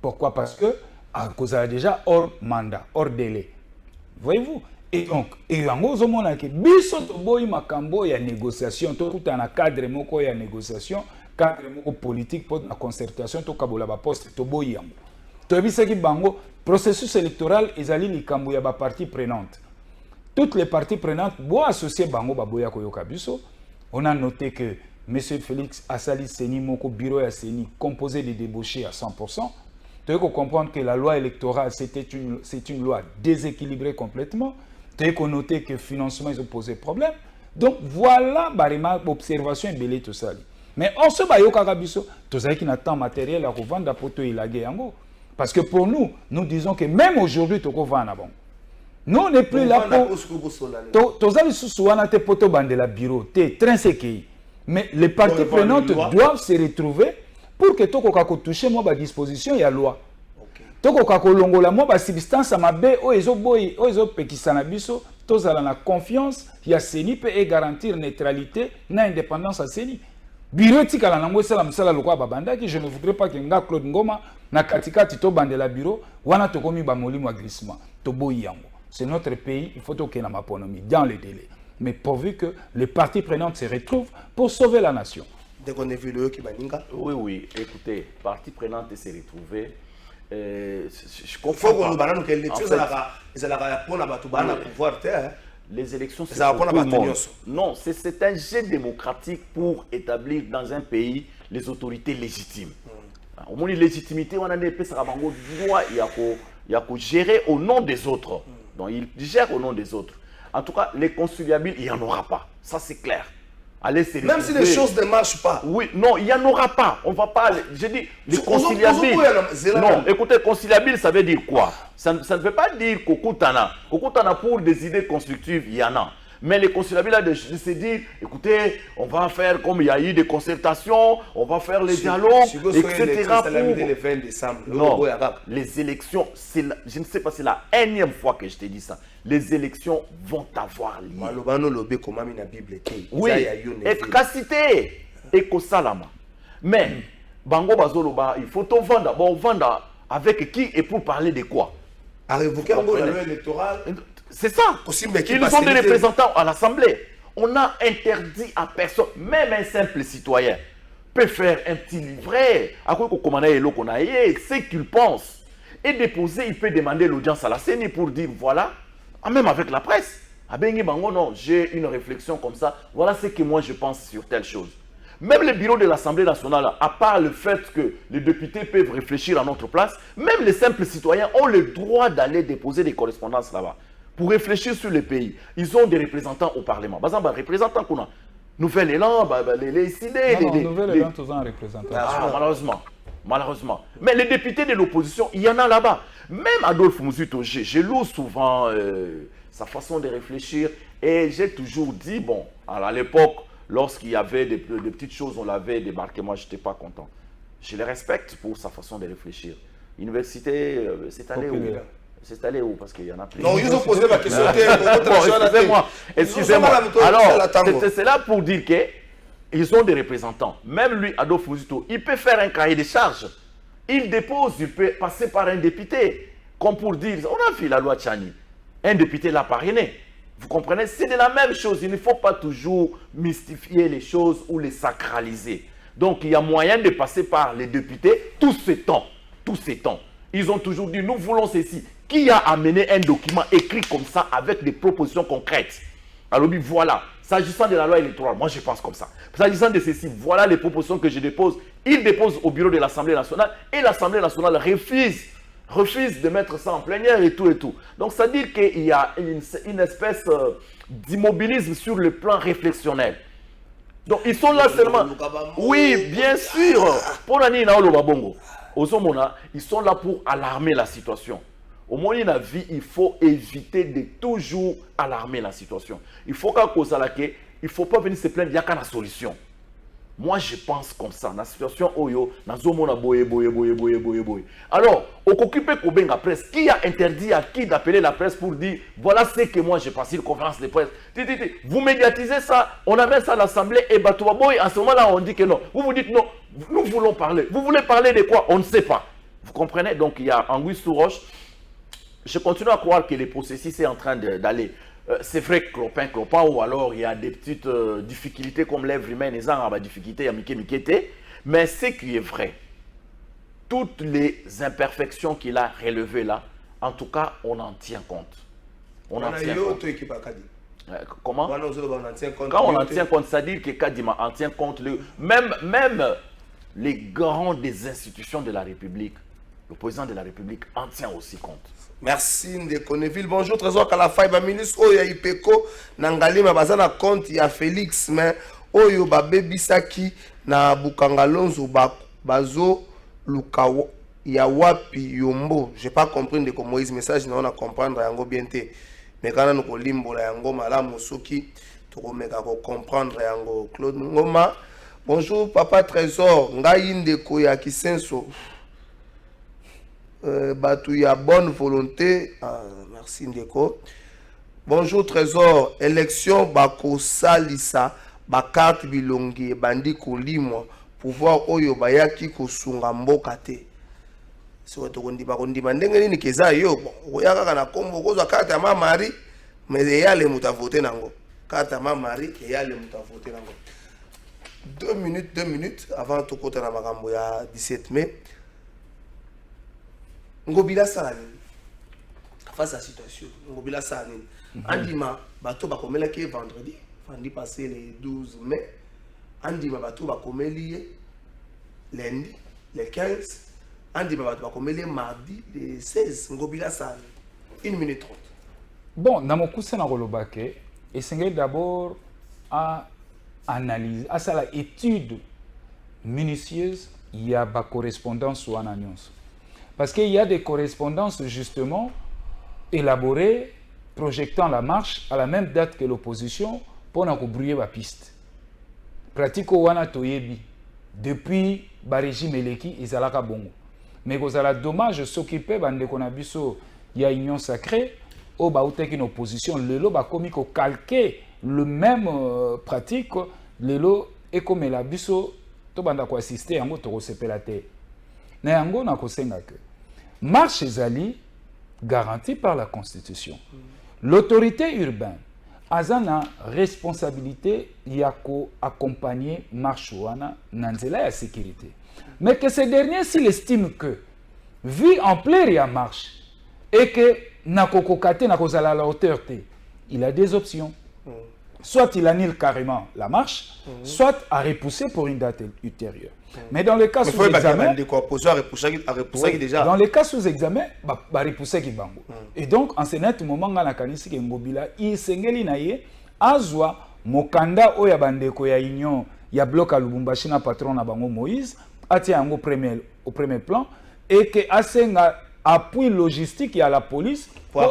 Speaker 5: Pourquoi? Parce que à cause déjà hors mandat, hors délai. Voyez-vous? Et donc, et en gros, on a que biso to boy makambo ya négociation, tout en cadre moko ya négociation, cadre moko politique pour la concertation, to kabola ba poste to boy yango. To bisa ki bango processus électoral ezali likambo ya ba partie prenante. Toutes les parties prenantes bo associer bango ba boya koyoka biso. On a noté que M. Félix Assali Seni moko bureau ya Seni composé de débauchés à 100%. Tu faut comprendre que la loi électorale c'est une loi déséquilibrée complètement. Tu as noté que le financement, ils ont posé problème. Donc, voilà l'observation et belé tout ça. Mais on se bat au Karabiso, tout ça qui n'a pas matériel à revendre à poto et la guerre. Parce que pour nous, nous disons que même aujourd'hui, tu peux vendre. Nous, on n'est plus là pour... Tout ça, les sous-souana, tu poto bande la bureau, tu es très séqué. Mais les parties prenantes doivent se retrouver pour que tu puisses toucher moi à disposition, il y a loi. Toko kakolongola mo ba substance mabe o ezo boy o ezo pekisana biso tozala na confiance ya Seni pe et garantir neutralité na indépendance à Seni. Bureau tikala nango sala msala lokwa babanda ki je ne voudrais pas que nga Claude Ngoma na katikati to bandela bureau wana tokomi ba molimo a glissement to boy yango. C'est notre pays, il faut toke na maponomi dans les délais. Mais pourvu que les parties prenantes se retrouvent pour sauver la nation.
Speaker 4: Dès qu'on est vu le Kibaninga.
Speaker 6: Oui, écoutez, parties prenantes se retrouver. Je comprends les élections, c'est pour tout le monde. Non, c'est un jeu démocratique pour établir dans un pays les autorités légitimes. Au moins, la légitimité, on a des droit, il y a gérer au nom des autres. Donc, il gère au nom des autres. En tout cas, les conciliables, il n'y en aura pas. Ça, c'est clair. Allez,
Speaker 4: même si les choses ne marchent pas.
Speaker 6: Oui, non, il n'y en aura pas. On ne va pas... Je dis, les conciliables... Non, écoutez, conciliable, ça veut dire quoi? Ça ne veut pas dire Kokutana. Kokutana, pour des idées constructives, il y en a. Mais les conciliables, là, de se dire, écoutez, on va faire comme il y a eu des concertations, on va faire les dialogues, etc.
Speaker 4: Le 20 décembre.
Speaker 6: Non, les élections, je ne sais pas, c'est la énième fois que je te dis ça. Les élections vont avoir lieu. Oui, efficacité, éco-salama. Mais, Bango Bazoloba, il faut tout vendre. Bon, vendre avec qui et pour parler de quoi?
Speaker 4: À révoquer la loi électorale.
Speaker 6: C'est ça. Ils ont des représentants à l'Assemblée. On a interdit à personne, même un simple citoyen, peut faire un petit livret, à quoi qu'on a ce qu'il pense, et déposer, il peut demander l'audience à la CENI pour dire voilà, même avec la presse. Ah ben, non, j'ai une réflexion comme ça, voilà ce que moi je pense sur telle chose. Même le bureau de l'Assemblée nationale, à part le fait que les députés peuvent réfléchir à notre place, même les simples citoyens ont le droit d'aller déposer des correspondances là-bas. Pour réfléchir sur le pays, ils ont des représentants au Parlement. Par exemple, les représentants qu'on a, Nouvel Élan, les idées...
Speaker 5: Nouvel Élan, tous en représentant.
Speaker 6: Malheureusement. Mais les députés de l'opposition, il y en a là-bas. Même Adolphe Mouzuto, je loue souvent sa façon de réfléchir. Et j'ai toujours dit, bon, à l'époque, lorsqu'il y avait des petites choses, on l'avait débarqué, moi, je n'étais pas content. Je le respecte pour sa façon de réfléchir. Université, c'est allé où? C'est allé où? Parce qu'il y en a plus.
Speaker 4: Non, ils ont posé ma question.
Speaker 6: Excusez-moi. Alors, c'est là pour dire qu'ils ont des représentants. Même lui, Adolphe Muzito, il peut faire un cahier de charges. Il dépose, il peut passer par un député. Comme pour dire, on a vu la loi Tchani. Un député l'a parrainé. Vous comprenez? C'est de la même chose. Il ne faut pas toujours mystifier les choses ou les sacraliser. Donc, il y a moyen de passer par les députés tous ces temps. Tous ces temps. Ils ont toujours dit, nous voulons ceci. Qui a amené un document écrit comme ça avec des propositions concrètes? Alors, voilà. S'agissant de la loi électorale, moi je pense comme ça. S'agissant de ceci, voilà les propositions que je dépose. Il dépose au bureau de l'Assemblée nationale et l'Assemblée nationale refuse de mettre ça en plénière et tout et tout. Donc, ça veut dire qu'il y a une espèce d'immobilisme sur le plan réflexionnel. Donc, ils sont là seulement. Oui, bien sûr. Pour l'année, ils sont là pour alarmer la situation. Au moins, dans la vie, il faut éviter de toujours alarmer la situation. Il faut il ne faut pas venir se plaindre, il n'y a qu'à la solution. Moi, je pense comme ça. Dans la situation, alors, au occupé Kobenga Presse, qui a interdit à qui d'appeler la presse pour dire voilà ce que moi j'ai passé une conférence de presse. Vous médiatisez ça, on amène ça à l'Assemblée et Batouaboy, en ce moment-là, on dit que non. Vous vous dites non, nous voulons parler. Vous voulez parler de quoi? On ne sait pas. Vous comprenez? Donc, il y a Anguille Souroche. Je continue à croire que le processus est en train d'aller. C'est vrai que clopin, ou alors il y a des petites difficultés comme l'œuvre humaine, les gens ont des difficultés, mais ce qui est vrai, toutes les imperfections qu'il a relevées là, en tout cas, on en tient compte. On en tient compte. Comment? Quand on en tient compte, c'est-à-dire que Kadima en tient compte, même les grands des institutions de la République, le président de la République en tient aussi compte.
Speaker 4: Merci Ndekonneville. Bonjour Trésor Kalafai, ba ministre Oya Ipeko Nangalima bazana compte ya Félix mais Oyo ba bebisaki na Bukangalonzo bazo lukawa ya wapi yombo. J'ai pas compris de comment Moïse message na on a comprendre yango bien te. Mais quand nous kolimbola yango malamu soki to komeka ko comprendre yango Claude Ngoma. Bonjour papa Trésor, ngai ndeko ya Kisenso. Batou ya bonne volonté. Merci Ndeko. Bonjour Trésor. Élection bako salisa bakarte bilongi bandi kolimo pouvoir oyo bayaki kosunga mboka te. So to kondi ndenge nini keza yo oyaka kana kombo kozwa carte ya mama Marie mais yale muta voter nango. Carte ya mama Marie yale muta voter nango. 2 minutes avant to kota na makambo ya 17 mai. Ngobila Salani, face à la situation, Ngobila Salani, Andima, bateau va comme qui est vendredi, vendredi passé le 12 mai, Andima, bateau va comme lié lundi, le 15, Andima, bateau va comme lié mardi, le 16, Ngobila Salani, 1 minute 30.
Speaker 5: Bon, dans mon coup, c'est un relobake, et c'est d'abord à analyser, à ça la étude minutieuse, il y a ma correspondance ou en annonce. Parce qu'il y a des correspondances justement élaborées, projetant la marche à la même date que l'opposition pour nous brouiller la piste. Pratico wana toyebi depuis le régime Eleki et Zalaka Bongo. Mais vous avez dommage s'occuper de qu'on a vu il y a union sacrée au baouté une opposition lelo ba komi ko calquer le même pratique lelo et comme la biso to banda ko assister yango to sepela te. Na yango na kosenga que marche ezali garantie par la Constitution. L'autorité urbaine a une responsabilité yako accompagner marche wana nanzela ya sécurité. Mais que ces derniers s'ils estiment que vu en plein ya marche et que nakoko kate nakozala à la hauteur te, il a des options. Soit il annule carrément la marche, soit à repousser pour une date ultérieure. Mais dans le cas sous examen, dans les cas sous examen, bah repousser qui bango. Et donc en ce net moment na kanisi ke ngobila i sengeli na ye azwa mokanda oya bandeko ya union ya bloc à Lubumbashi na patron na bango Moïse atia yango au premier plan et que asenga appui logistique à la police pour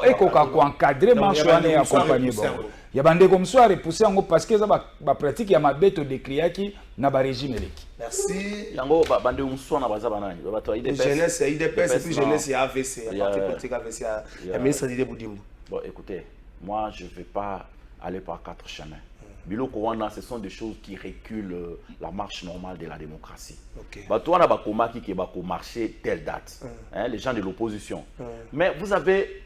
Speaker 5: encadrer marche et accompagner bango. Il y a des comme ça repousser parce que ça va pratique ya mabeto de kriaki na ba régime eleki.
Speaker 4: Merci.
Speaker 6: Yango bande umsona baza banani bato IDPS.
Speaker 4: Jeunesse IDPS et puis jeunesse et AVC, parti politique AVC, le ministre Didier Boudimbo.
Speaker 6: Bon, écoutez, moi je vais pas aller par quatre chemins. Biloko wana, ce sont des choses qui reculent la marche normale de la démocratie. Bato wana bakoma ki bako marcher telle date. Les gens de l'opposition. Mais vous avez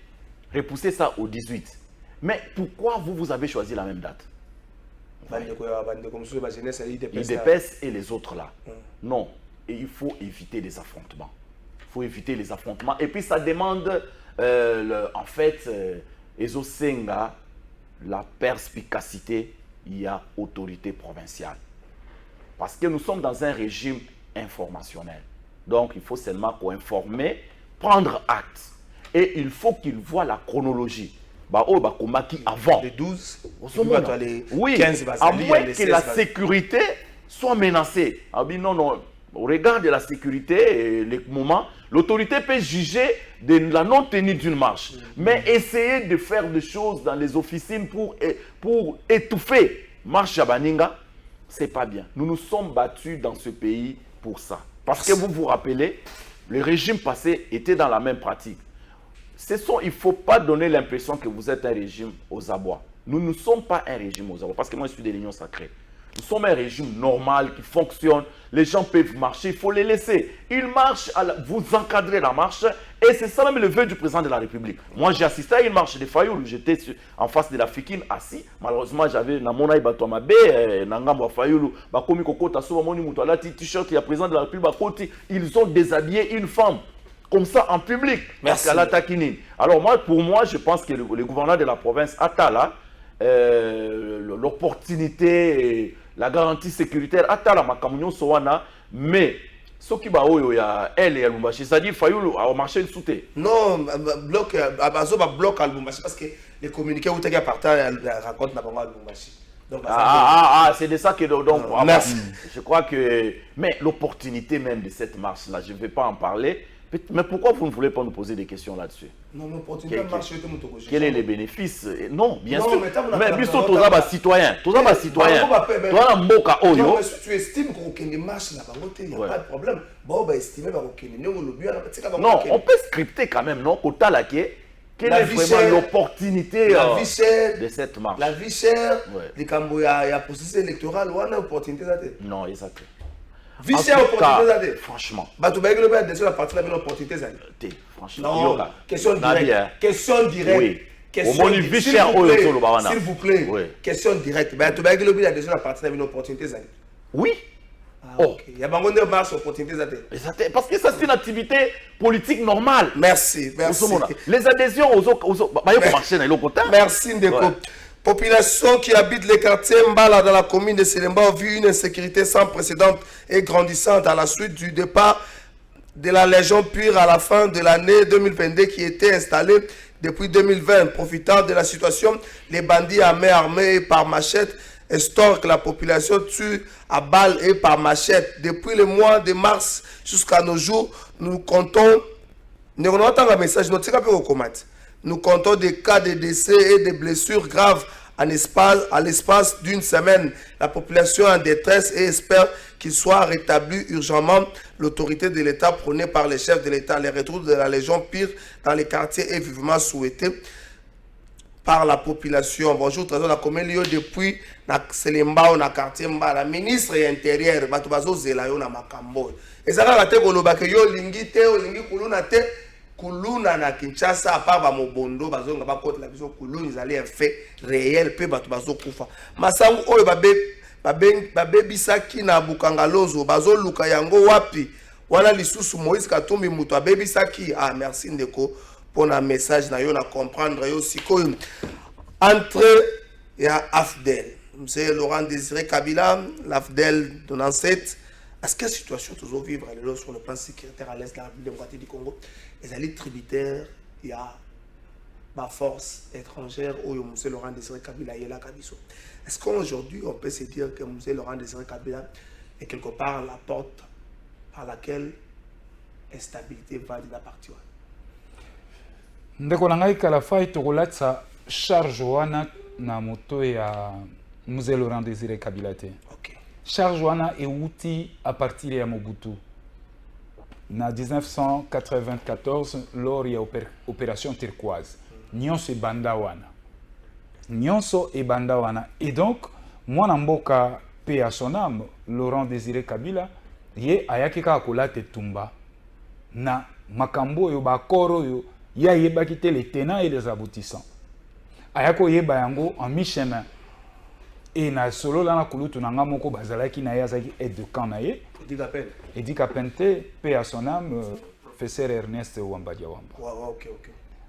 Speaker 6: repoussé ça au 18. Mais pourquoi vous avez choisi la même date? IDPS et les autres là. Non, et il faut éviter les affrontements. Il faut éviter les affrontements. Et puis ça demande, en fait, Ezosenga, la perspicacité, il y a autorité provinciale. Parce que nous sommes dans un régime informationnel. Donc il faut seulement informer, prendre acte. Et il faut qu'il voit la chronologie. Avant
Speaker 4: les 12,
Speaker 6: oui, 15, à moins que la sécurité soit menacée. Non, au regard de la sécurité et les moments, l'autorité peut juger de la non-tenue d'une marche. Mais essayer de faire des choses dans les officines pour étouffer marche à Baninga, c'est pas bien. Nous nous sommes battus dans ce pays pour ça. Parce que vous vous rappelez, le régime passé était dans la même pratique. Il ne faut pas donner l'impression que vous êtes un régime aux abois. Nous ne sommes pas un régime aux abois, parce que moi je suis de l'Union sacrée. Nous sommes un régime normal qui fonctionne. Les gens peuvent marcher, il faut les laisser. Ils marchent, vous encadrez la marche, et c'est ça même le vœu du président de la République. Moi j'ai assisté à une marche de Fayoulou, j'étais en face de la Fikine assis. Malheureusement j'avais Namonaï Batouamabe, Nangambo Fayoulou, Bakomi Kokota, Soumamoni Moutouala, t-shirt, il y a président de la République, ils ont déshabillé une femme. Comme ça en public. Merci. Alors moi, pour moi, je pense que le gouverneur de la province Atala, l'opportunité, la garantie sécuritaire Atala Makamunyo Sowana, mais ce qui va elle et Lubumbashi, c'est-à-dire Fayoulou a marché le sauté.
Speaker 4: Non, bloc à Lubumbashi parce que les communiqués où tu as partagé racontent n'a pas Lubumbashi.
Speaker 6: C'est de ça que donc je crois que mais l'opportunité même de cette marche là, je ne vais pas en parler. Mais pourquoi vous ne voulez pas nous poser des questions là-dessus?
Speaker 4: Non, l'opportunité de marcher.
Speaker 6: Quels sont les bénéfices? Non, bien sûr. Mais bien sûr, tous les citoyens. Tous les citoyens. Toi, Mboka Oyo.
Speaker 4: Non, mais si tu estimes qu'on marche là-bas, il n'y a pas de problème. Bon, bah, estimer
Speaker 6: non, on peut scripter quand même, non? Quelle est vraiment l'opportunité de cette marche?
Speaker 4: La vie chère, les Cambodgiens, il y a processus électoral, ou une opportunité.
Speaker 6: Non, exact.
Speaker 4: Franchement. Franchement. Question directe. Question directe. S'il vous plaît. Question directe.
Speaker 6: Oui.
Speaker 4: Il y a une marche opportunité.
Speaker 6: Parce que ça, c'est une activité politique normale.
Speaker 4: Merci.
Speaker 6: Les adhésions aux autres.
Speaker 4: Merci, Ndeko. Population qui habite les quartiers Mbala dans la commune de Selemba a vu une insécurité sans précédent et grandissante à la suite du départ de la Légion pure à la fin de l'année 2022 qui était installée depuis 2020. Profitant de la situation, les bandits à main armée et par machette estorquent la population, tuent à balles et par machette. Depuis le mois de mars jusqu'à nos jours, nous comptons nous comptons des cas de décès et de blessures graves à l'espace d'une semaine. La population est en détresse et espère qu'il soit rétabli urgemment. L'autorité de l'État prônée par les chefs de l'État, les retours de la Légion pire dans les quartiers est vivement souhaité par la population. Bonjour, trésor la commune depuis Selemba au quartier Mba, la ministre intérieur, Batubazo Zelayo na Makambo. Et ça va te koloba ke yo lingi te, lingi kuluna te. Kuluna na Kinshasa à part Mobondo bazonga ba côté la vision Kuluna ils allaient un fait réel pe bato bazo kufa masangu oyo babe bisaki na Bukangalozo bazo luka yango wapi wana lisusu Moïse Katumbi muto abebisaki. Merci Ndeko pour un message na yo na comprendre yo sikoyo entre ya Afdel monsieur Laurent Désiré Kabila l'Afdel de Nancet. Est-ce que la situation toujours vivre sur le plan sécuritaire à l'est de la République démocratique du Congo? Les alliés tributaires, il y a ma force étrangère où M. Laurent Désiré Kabila est là. Est-ce qu'aujourd'hui on peut se dire que M. Laurent Désiré Kabila est quelque part la porte par laquelle l'instabilité va de la partie?
Speaker 5: Ndeko nangai kala fai tokolatsa charge wana na moto ya M. Laurent Désiré Kabila te. charge wana euti à partir de Mobutu. En 1994, lors de l'opération turquoise, nyonso e banda wana. Nyonso e banda wana. Et donc, moi, Namboka, paix à son âme, Laurent Désiré Kabila, ye ayaki kaka kolate tumba. Na makambo yo bakoro yo, ya yebaki te les tenants et les aboutissants. Ayako yeba yango en mi-chemin. Et na solo la na kulutu na nga moko bazalaki na ye azaki aide de camp na ye. Edi Kapente, paix à son âme, professeur Ernest Wambadia Wamba.
Speaker 4: Ok.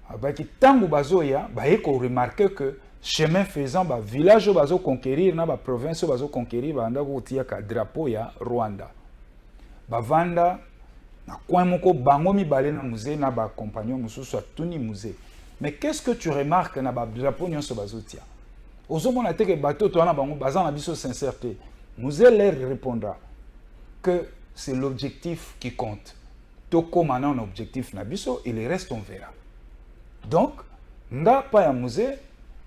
Speaker 5: Abaki tangu bazoya, baye ko remarquer que chemin faisant, ba village bazo conquérir na ba province bazo conquérir ba anda ko tia ka drapeau ya Rwanda. Ba vanda na coin moko bango mibale na musée na ba compagnon mususu atuni musée. Mais qu'est-ce que tu remarques na ba drapeau nyonso bazo tia? Ozomona te ke bateau to na bango bazan na biso sincérité. Musée leur répondra que c'est l'objectif qui compte. Toko maintenant un objectif na biso et le reste on verra. Donc, nga pa ya musée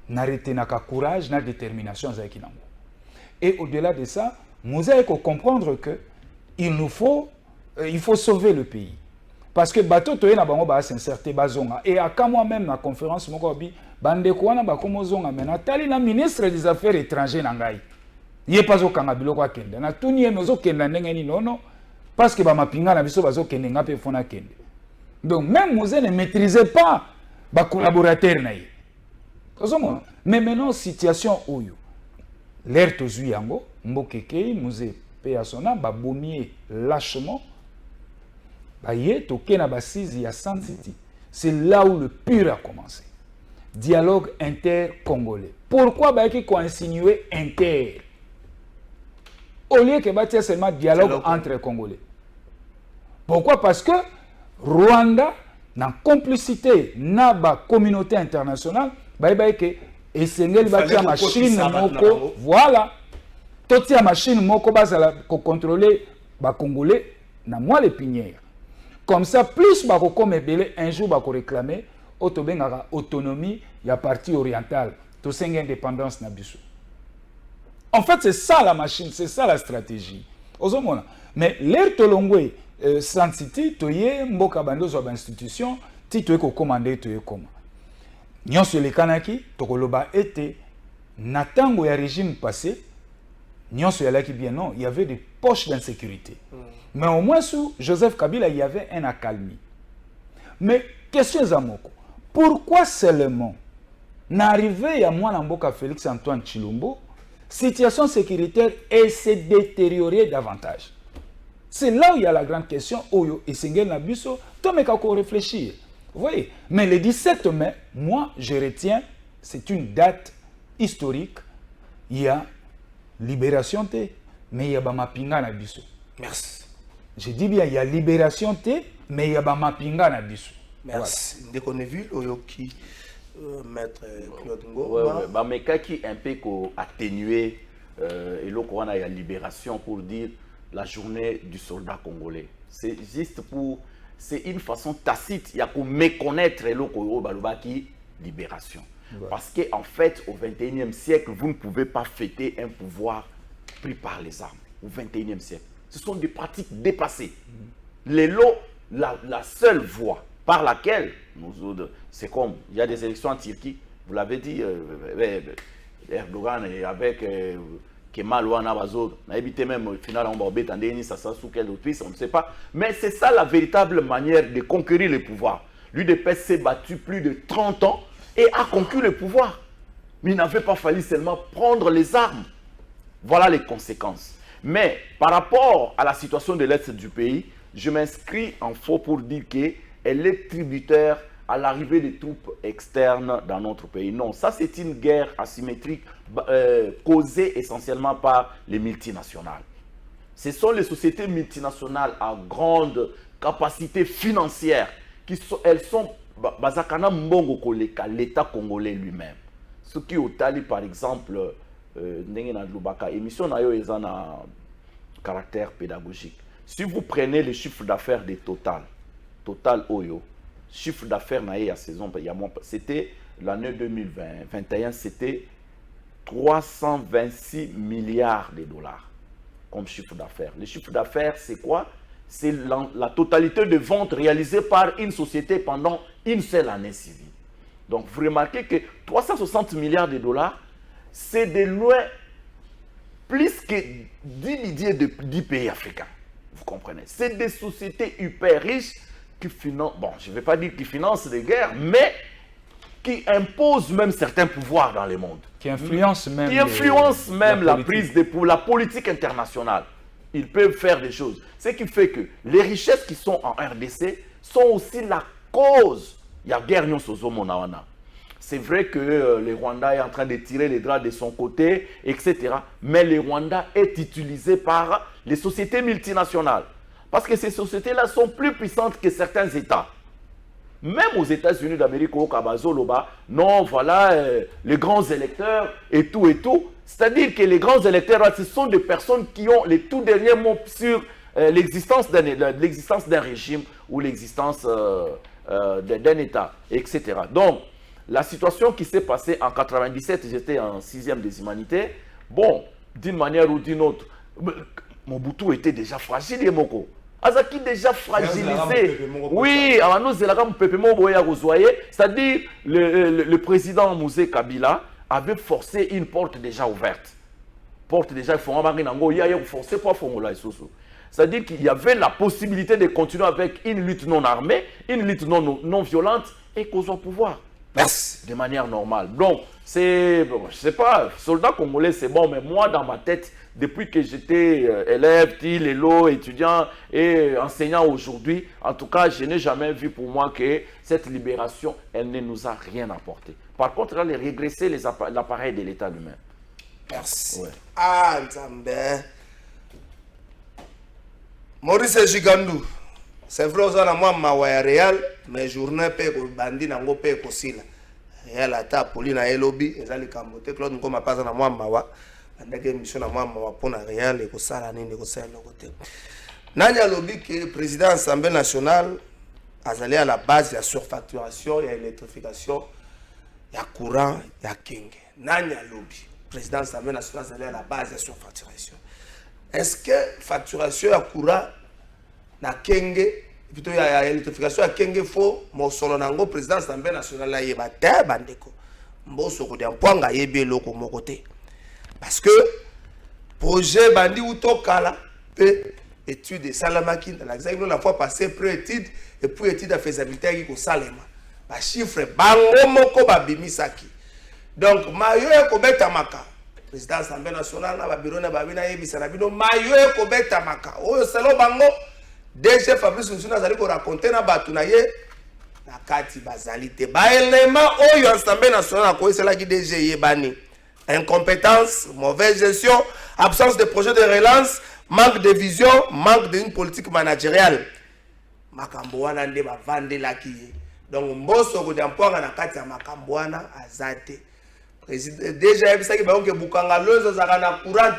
Speaker 5: n'arrêter na ka courage na détermination za kinango. Et au-delà de ça, musée faut comprendre que il faut sauver le pays. Parce que bateau to na bango ba sincérité bazonga et à moi-même na conférence moko bi bande ko wana ba komo zonga mena tali na ministre des affaires étrangères na ngai. Yé pas au kanga biloko akende. Na tuni ye mezo kenda ndenge ni nono parce que ba mapinga na biso bazo kende ngape fona kende. Donc même Mosé ne maîtrisait pas ba collaborateur na ye. Mais maintenant situation oyo. L'air tozui yango mbokeke Mosé pe à son âme ba bomier lâchement. Ba ye toke na ba sisi ya Sun City. C'est là où le pur a commencé. Dialogue inter-congolais. Pourquoi ba qui insinué inter? Au lieu que bâtir seulement dialogue entre Congolais. Pourquoi? Parce que Rwanda, dans complicité, na ba communauté internationale, que essengeli bâtir machine moko, voilà, toti a machine moko bazala ko contrôler ba Congolais na moi les pinières. Comme ça, plus ba ko comme belé un jour ba ko réclamer autobengara autonomie ya partie orientale, to senga indépendance na biso. En fait, c'est ça la machine, c'est ça la stratégie. Mais l'air tolongwe Sun City, toye mboka bandozo ba institution, ti toye ko commander toye koma. Nyonso le kanaki, tokoloba ete natango ya régime passé, nyonso ya laki bien non, il y avait des poches d'insécurité. Mais au moins sous Joseph Kabila, il y avait un accalmie. Mais question Zamoko, pourquoi seulement n'arrivé à moi mboka Félix Antoine Tshilombo situation sécuritaire et s'est détériorée davantage. C'est là où il y a la grande question. Oyo et Sengel Nabuso, toi mais kako réfléchir. Vous voyez? Mais le 17 mai, moi je retiens, c'est une date historique. Il y a libération T, mais il y a Bamapinga Nabuso.
Speaker 4: Merci.
Speaker 5: Je dis bien, il y a libération T, mais il y a Bamapinga Nabuso.
Speaker 4: Merci. Voilà. Dès qu'on est vu, Oyo qui Maître Claude Ngo.
Speaker 6: Ouais. Mais qui un peu atténué et le Coran a la libération pour dire la journée du soldat congolais. C'est juste pour, c'est une façon tacite, il y a pour méconnaître le Coran qui libération. Ouais. Parce qu'en fait, au 21e siècle, vous ne pouvez pas fêter un pouvoir pris par les armes. Au 21e siècle. Ce sont des pratiques dépassées. Les lots, la seule voie par laquelle c'est comme il y a des élections en Turquie, vous l'avez dit, Erdogan avec Kemal Ouanabazo, on a évité même au final on va embêter ça sous quelle autre piste, on ne sait pas. Mais c'est ça la véritable manière de conquérir le pouvoir. L'UDPS s'est battu plus de 30 ans et a conquis le pouvoir. Mais il n'avait pas fallu seulement prendre les armes. Voilà les conséquences. Mais par rapport à la situation de l'Est du pays, je m'inscris en faux pour dire qu'elle est tributaire à l'arrivée des troupes externes dans notre pays. Non, ça c'est une guerre asymétrique causée essentiellement par les multinationales. Ce sont les sociétés multinationales à grande capacité financière elles sont bazakana mbongo koleka l'État congolais lui-même. Ce qui au tali par exemple émission na yo ezana caractère pédagogique. Si vous prenez les chiffres d'affaires de Total Oyo, chiffre d'affaires à saison, c'était l'année 2021, c'était 326 milliards de dollars. comme chiffre d'affaires. Le chiffre d'affaires, c'est quoi? C'est la totalité de ventes réalisées par une société pendant une seule année civile. Donc, vous remarquez que 360 milliards de dollars, c'est de loin plus que 10 milliers de 10 pays africains. Vous comprenez? C'est des sociétés hyper riches qui financent, bon, je ne vais pas dire qu'ils financent des guerres, mais qui imposent même certains pouvoirs dans le monde.
Speaker 5: Qui influencent même,
Speaker 6: la prise de pour la politique internationale. Ils peuvent faire des choses. Ce qui fait que les richesses qui sont en RDC sont aussi la cause. Il y a guerre Monawana. C'est vrai que le Rwanda est en train de tirer les draps de son côté, etc. Mais le Rwanda est utilisé par les sociétés multinationales. Parce que ces sociétés-là sont plus puissantes que certains États. Même aux États-Unis d'Amérique, au Kabazoloba, non, voilà, les grands électeurs et tout et tout. C'est-à-dire que les grands électeurs, ce sont des personnes qui ont les tout derniers mots sur l'existence d'un régime ou l'existence d'un État, etc. Donc, la situation qui s'est passée en 97, j'étais en 6e des humanités. Bon, d'une manière ou d'une autre, Mobutu était déjà fragile, et Moko. Azaki déjà fragilisé. Oui, c'est-à-dire le président Mouzé Kabila avait forcé une porte déjà ouverte. Porte déjà forcée pour formuler. C'est-à-dire qu'il y avait la possibilité de continuer avec une lutte non armée, une lutte non violente et qu'on soit au pouvoir.
Speaker 4: Merci.
Speaker 6: De manière normale. Donc, c'est, bon, je ne sais pas, soldat congolais, c'est bon, mais moi, dans ma tête, depuis que j'étais élève, lélo, étudiant et enseignant aujourd'hui, en tout cas, je n'ai jamais vu pour moi que cette libération, elle ne nous a rien apporté. Par contre, elle a régressé l'appareil de l'État lui-même.
Speaker 4: Merci. Ouais. Ah, Nzambe. Maurice Gigandou. C'est vrai que moi mawa Real mais journée pe ko bandi nango pe ko sila Real ata Paulina elobi ezali kambote Claude ngoma paza na moi mawa andake mission na moi mawa pona Real ko sala nini ko sala côté nanya lobi que président Assemblée nationale azali à la base ya surfacturation ya électrification ya courant ya kenge nanya lobi président Assemblée nationale azali à la base ya surfacturation. Est-ce que facturation ya courant na kenge plutôt ya électrification ya kenge fo mosolo nango président Assemblée nationale la yeba te bandeko mboso ko dia mpwanga yebi eloko moko te parce que projet bandi utokala pe étude salamaki dans l'examen la fois passée pré-étude et puis étude de faisabilité qui ko salema ba chiffre bango moko ba bimisaki donc mayo ko beta maka président Assemblée nationale na ba bureau na ba bina yebisa na bino mayo ko beta maka oyo selo bango DG Fabrice Nsuna azali ko raconter na batu na ye na kati bazali te ba élément oyo Assemblée nationale ko esela ki DG yebani incompétence, mauvaise gestion, absence de projet de relance, manque de vision, manque d'une politique managériale. Makambo wana nde ba vandela ki donc mboso ko diampoanga na kati ya makambo wana azate président déjà ebisaki ba onke bukanga lozo zaka na courant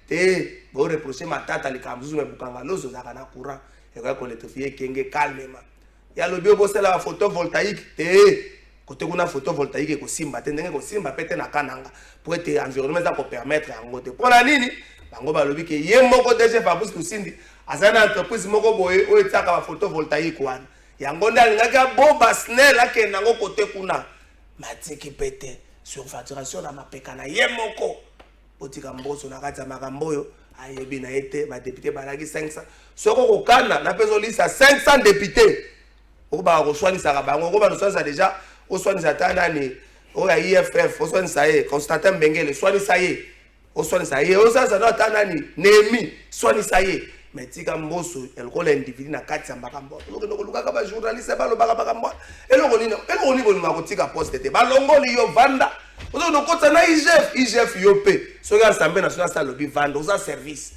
Speaker 4: te bon reprocher matata likamzuzu me bukanga lozo zaka na courant et ko électrifier kenge calmement ya lobi obosela la photovoltaïque te côté kuna photovoltaïque ko simba te ndenge ko simba pete na kananga pour être environnement za ko permettre yango te pour la nini bango ba lobi ke yemoko DG Fabrice Kusindi azana entreprise moko boye o etaka ba photovoltaïque wana yango ndalingaka bomba snel ake nango côté kuna matiki pete surfacturation na mapeka na yemoko botika mboso na kati ya makambo yo ayebi na ete ba député balaki 500 soko kokana na peso lisa 500 députés o ba ko soinisa bango ko ba soinisa déjà o soinisa tanani o ya IFF o soinisa ye Constantin Mbengele soinisa ye o soinisa ye o sasa na tanani Nemi soinisa ye metika mboso elikola individu na kati ya makambo lokeno lukaka ba journaliste ba lobaka makambo eloko ni bolinga kotika poste te ba longoli yo vanda ozo no kota na IGF yo pe so ga Assemblée nationale sa lobby vanda oza service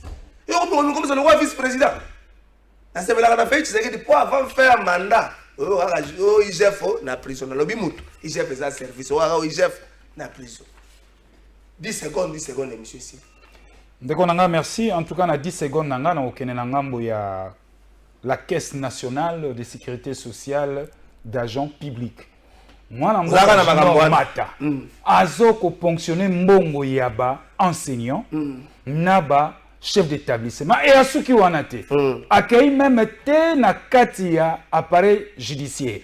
Speaker 4: yo ko comme ça le vice président na se bela na fait c'est que pour avant faire mandat o IGF na prison na lobby mutu IGF za service o IGF na prison 10 secondes monsieur ici.
Speaker 5: Ndeko nanga merci en tout cas na 10 secondes nanga na okene na ngambo ya la caisse nationale de sécurité sociale d'agents publics. Moi na mboka mata azo ko ponctionner mbongo yaba enseignant naba chef d'établissement et à ceux qui ont été accueilli même na kati ya appareil judiciaire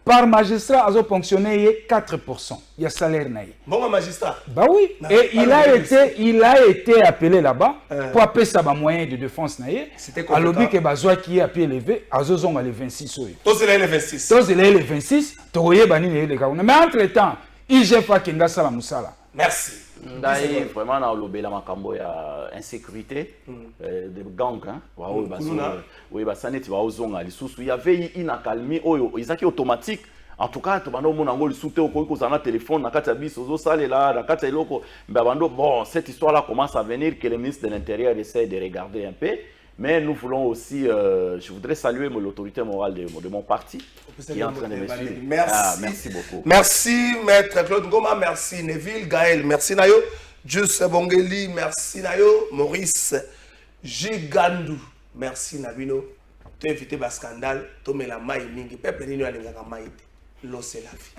Speaker 5: par magistrat a ponctionné 4%. Il y a salaire naï.
Speaker 4: Bon magistrat.
Speaker 5: Bah oui.
Speaker 4: Non,
Speaker 5: et il a été appelé là-bas pour appeler ça un moyen de défense naï.
Speaker 4: C'était quoi?
Speaker 5: À l'objet que Bazoa qui a pu levé à Zozong les 26.
Speaker 4: Tous les 26.
Speaker 5: Tous les 26. Toye bani les gars. Mais entre temps, IGF a Kenga Sala Moussala.
Speaker 4: Merci.
Speaker 6: D'ailleurs, vraiment, dans le Bela Makambo, il y a insécurité, des gangs. Oui, il y avait une accalmie, ils ont automatique. En tout cas, tu vas nous soutenir au téléphone, bon, cette histoire-là commence à venir, que le ministre de l'Intérieur essaie de regarder un peu. Mais nous voulons aussi, je voudrais saluer l'autorité morale de mon parti qui est en train de me suivre.
Speaker 4: Merci.
Speaker 6: Merci beaucoup.
Speaker 4: Merci, Maître Claude Ngoma, merci Neville, Gaël, merci Nayo, Jus Bongeli, merci Nayo, Maurice Gigandou, merci Nabino. Tu as invité à scandale, tu mets la maille mingi, peuple nino alingaka maille, l'eau c'est la vie.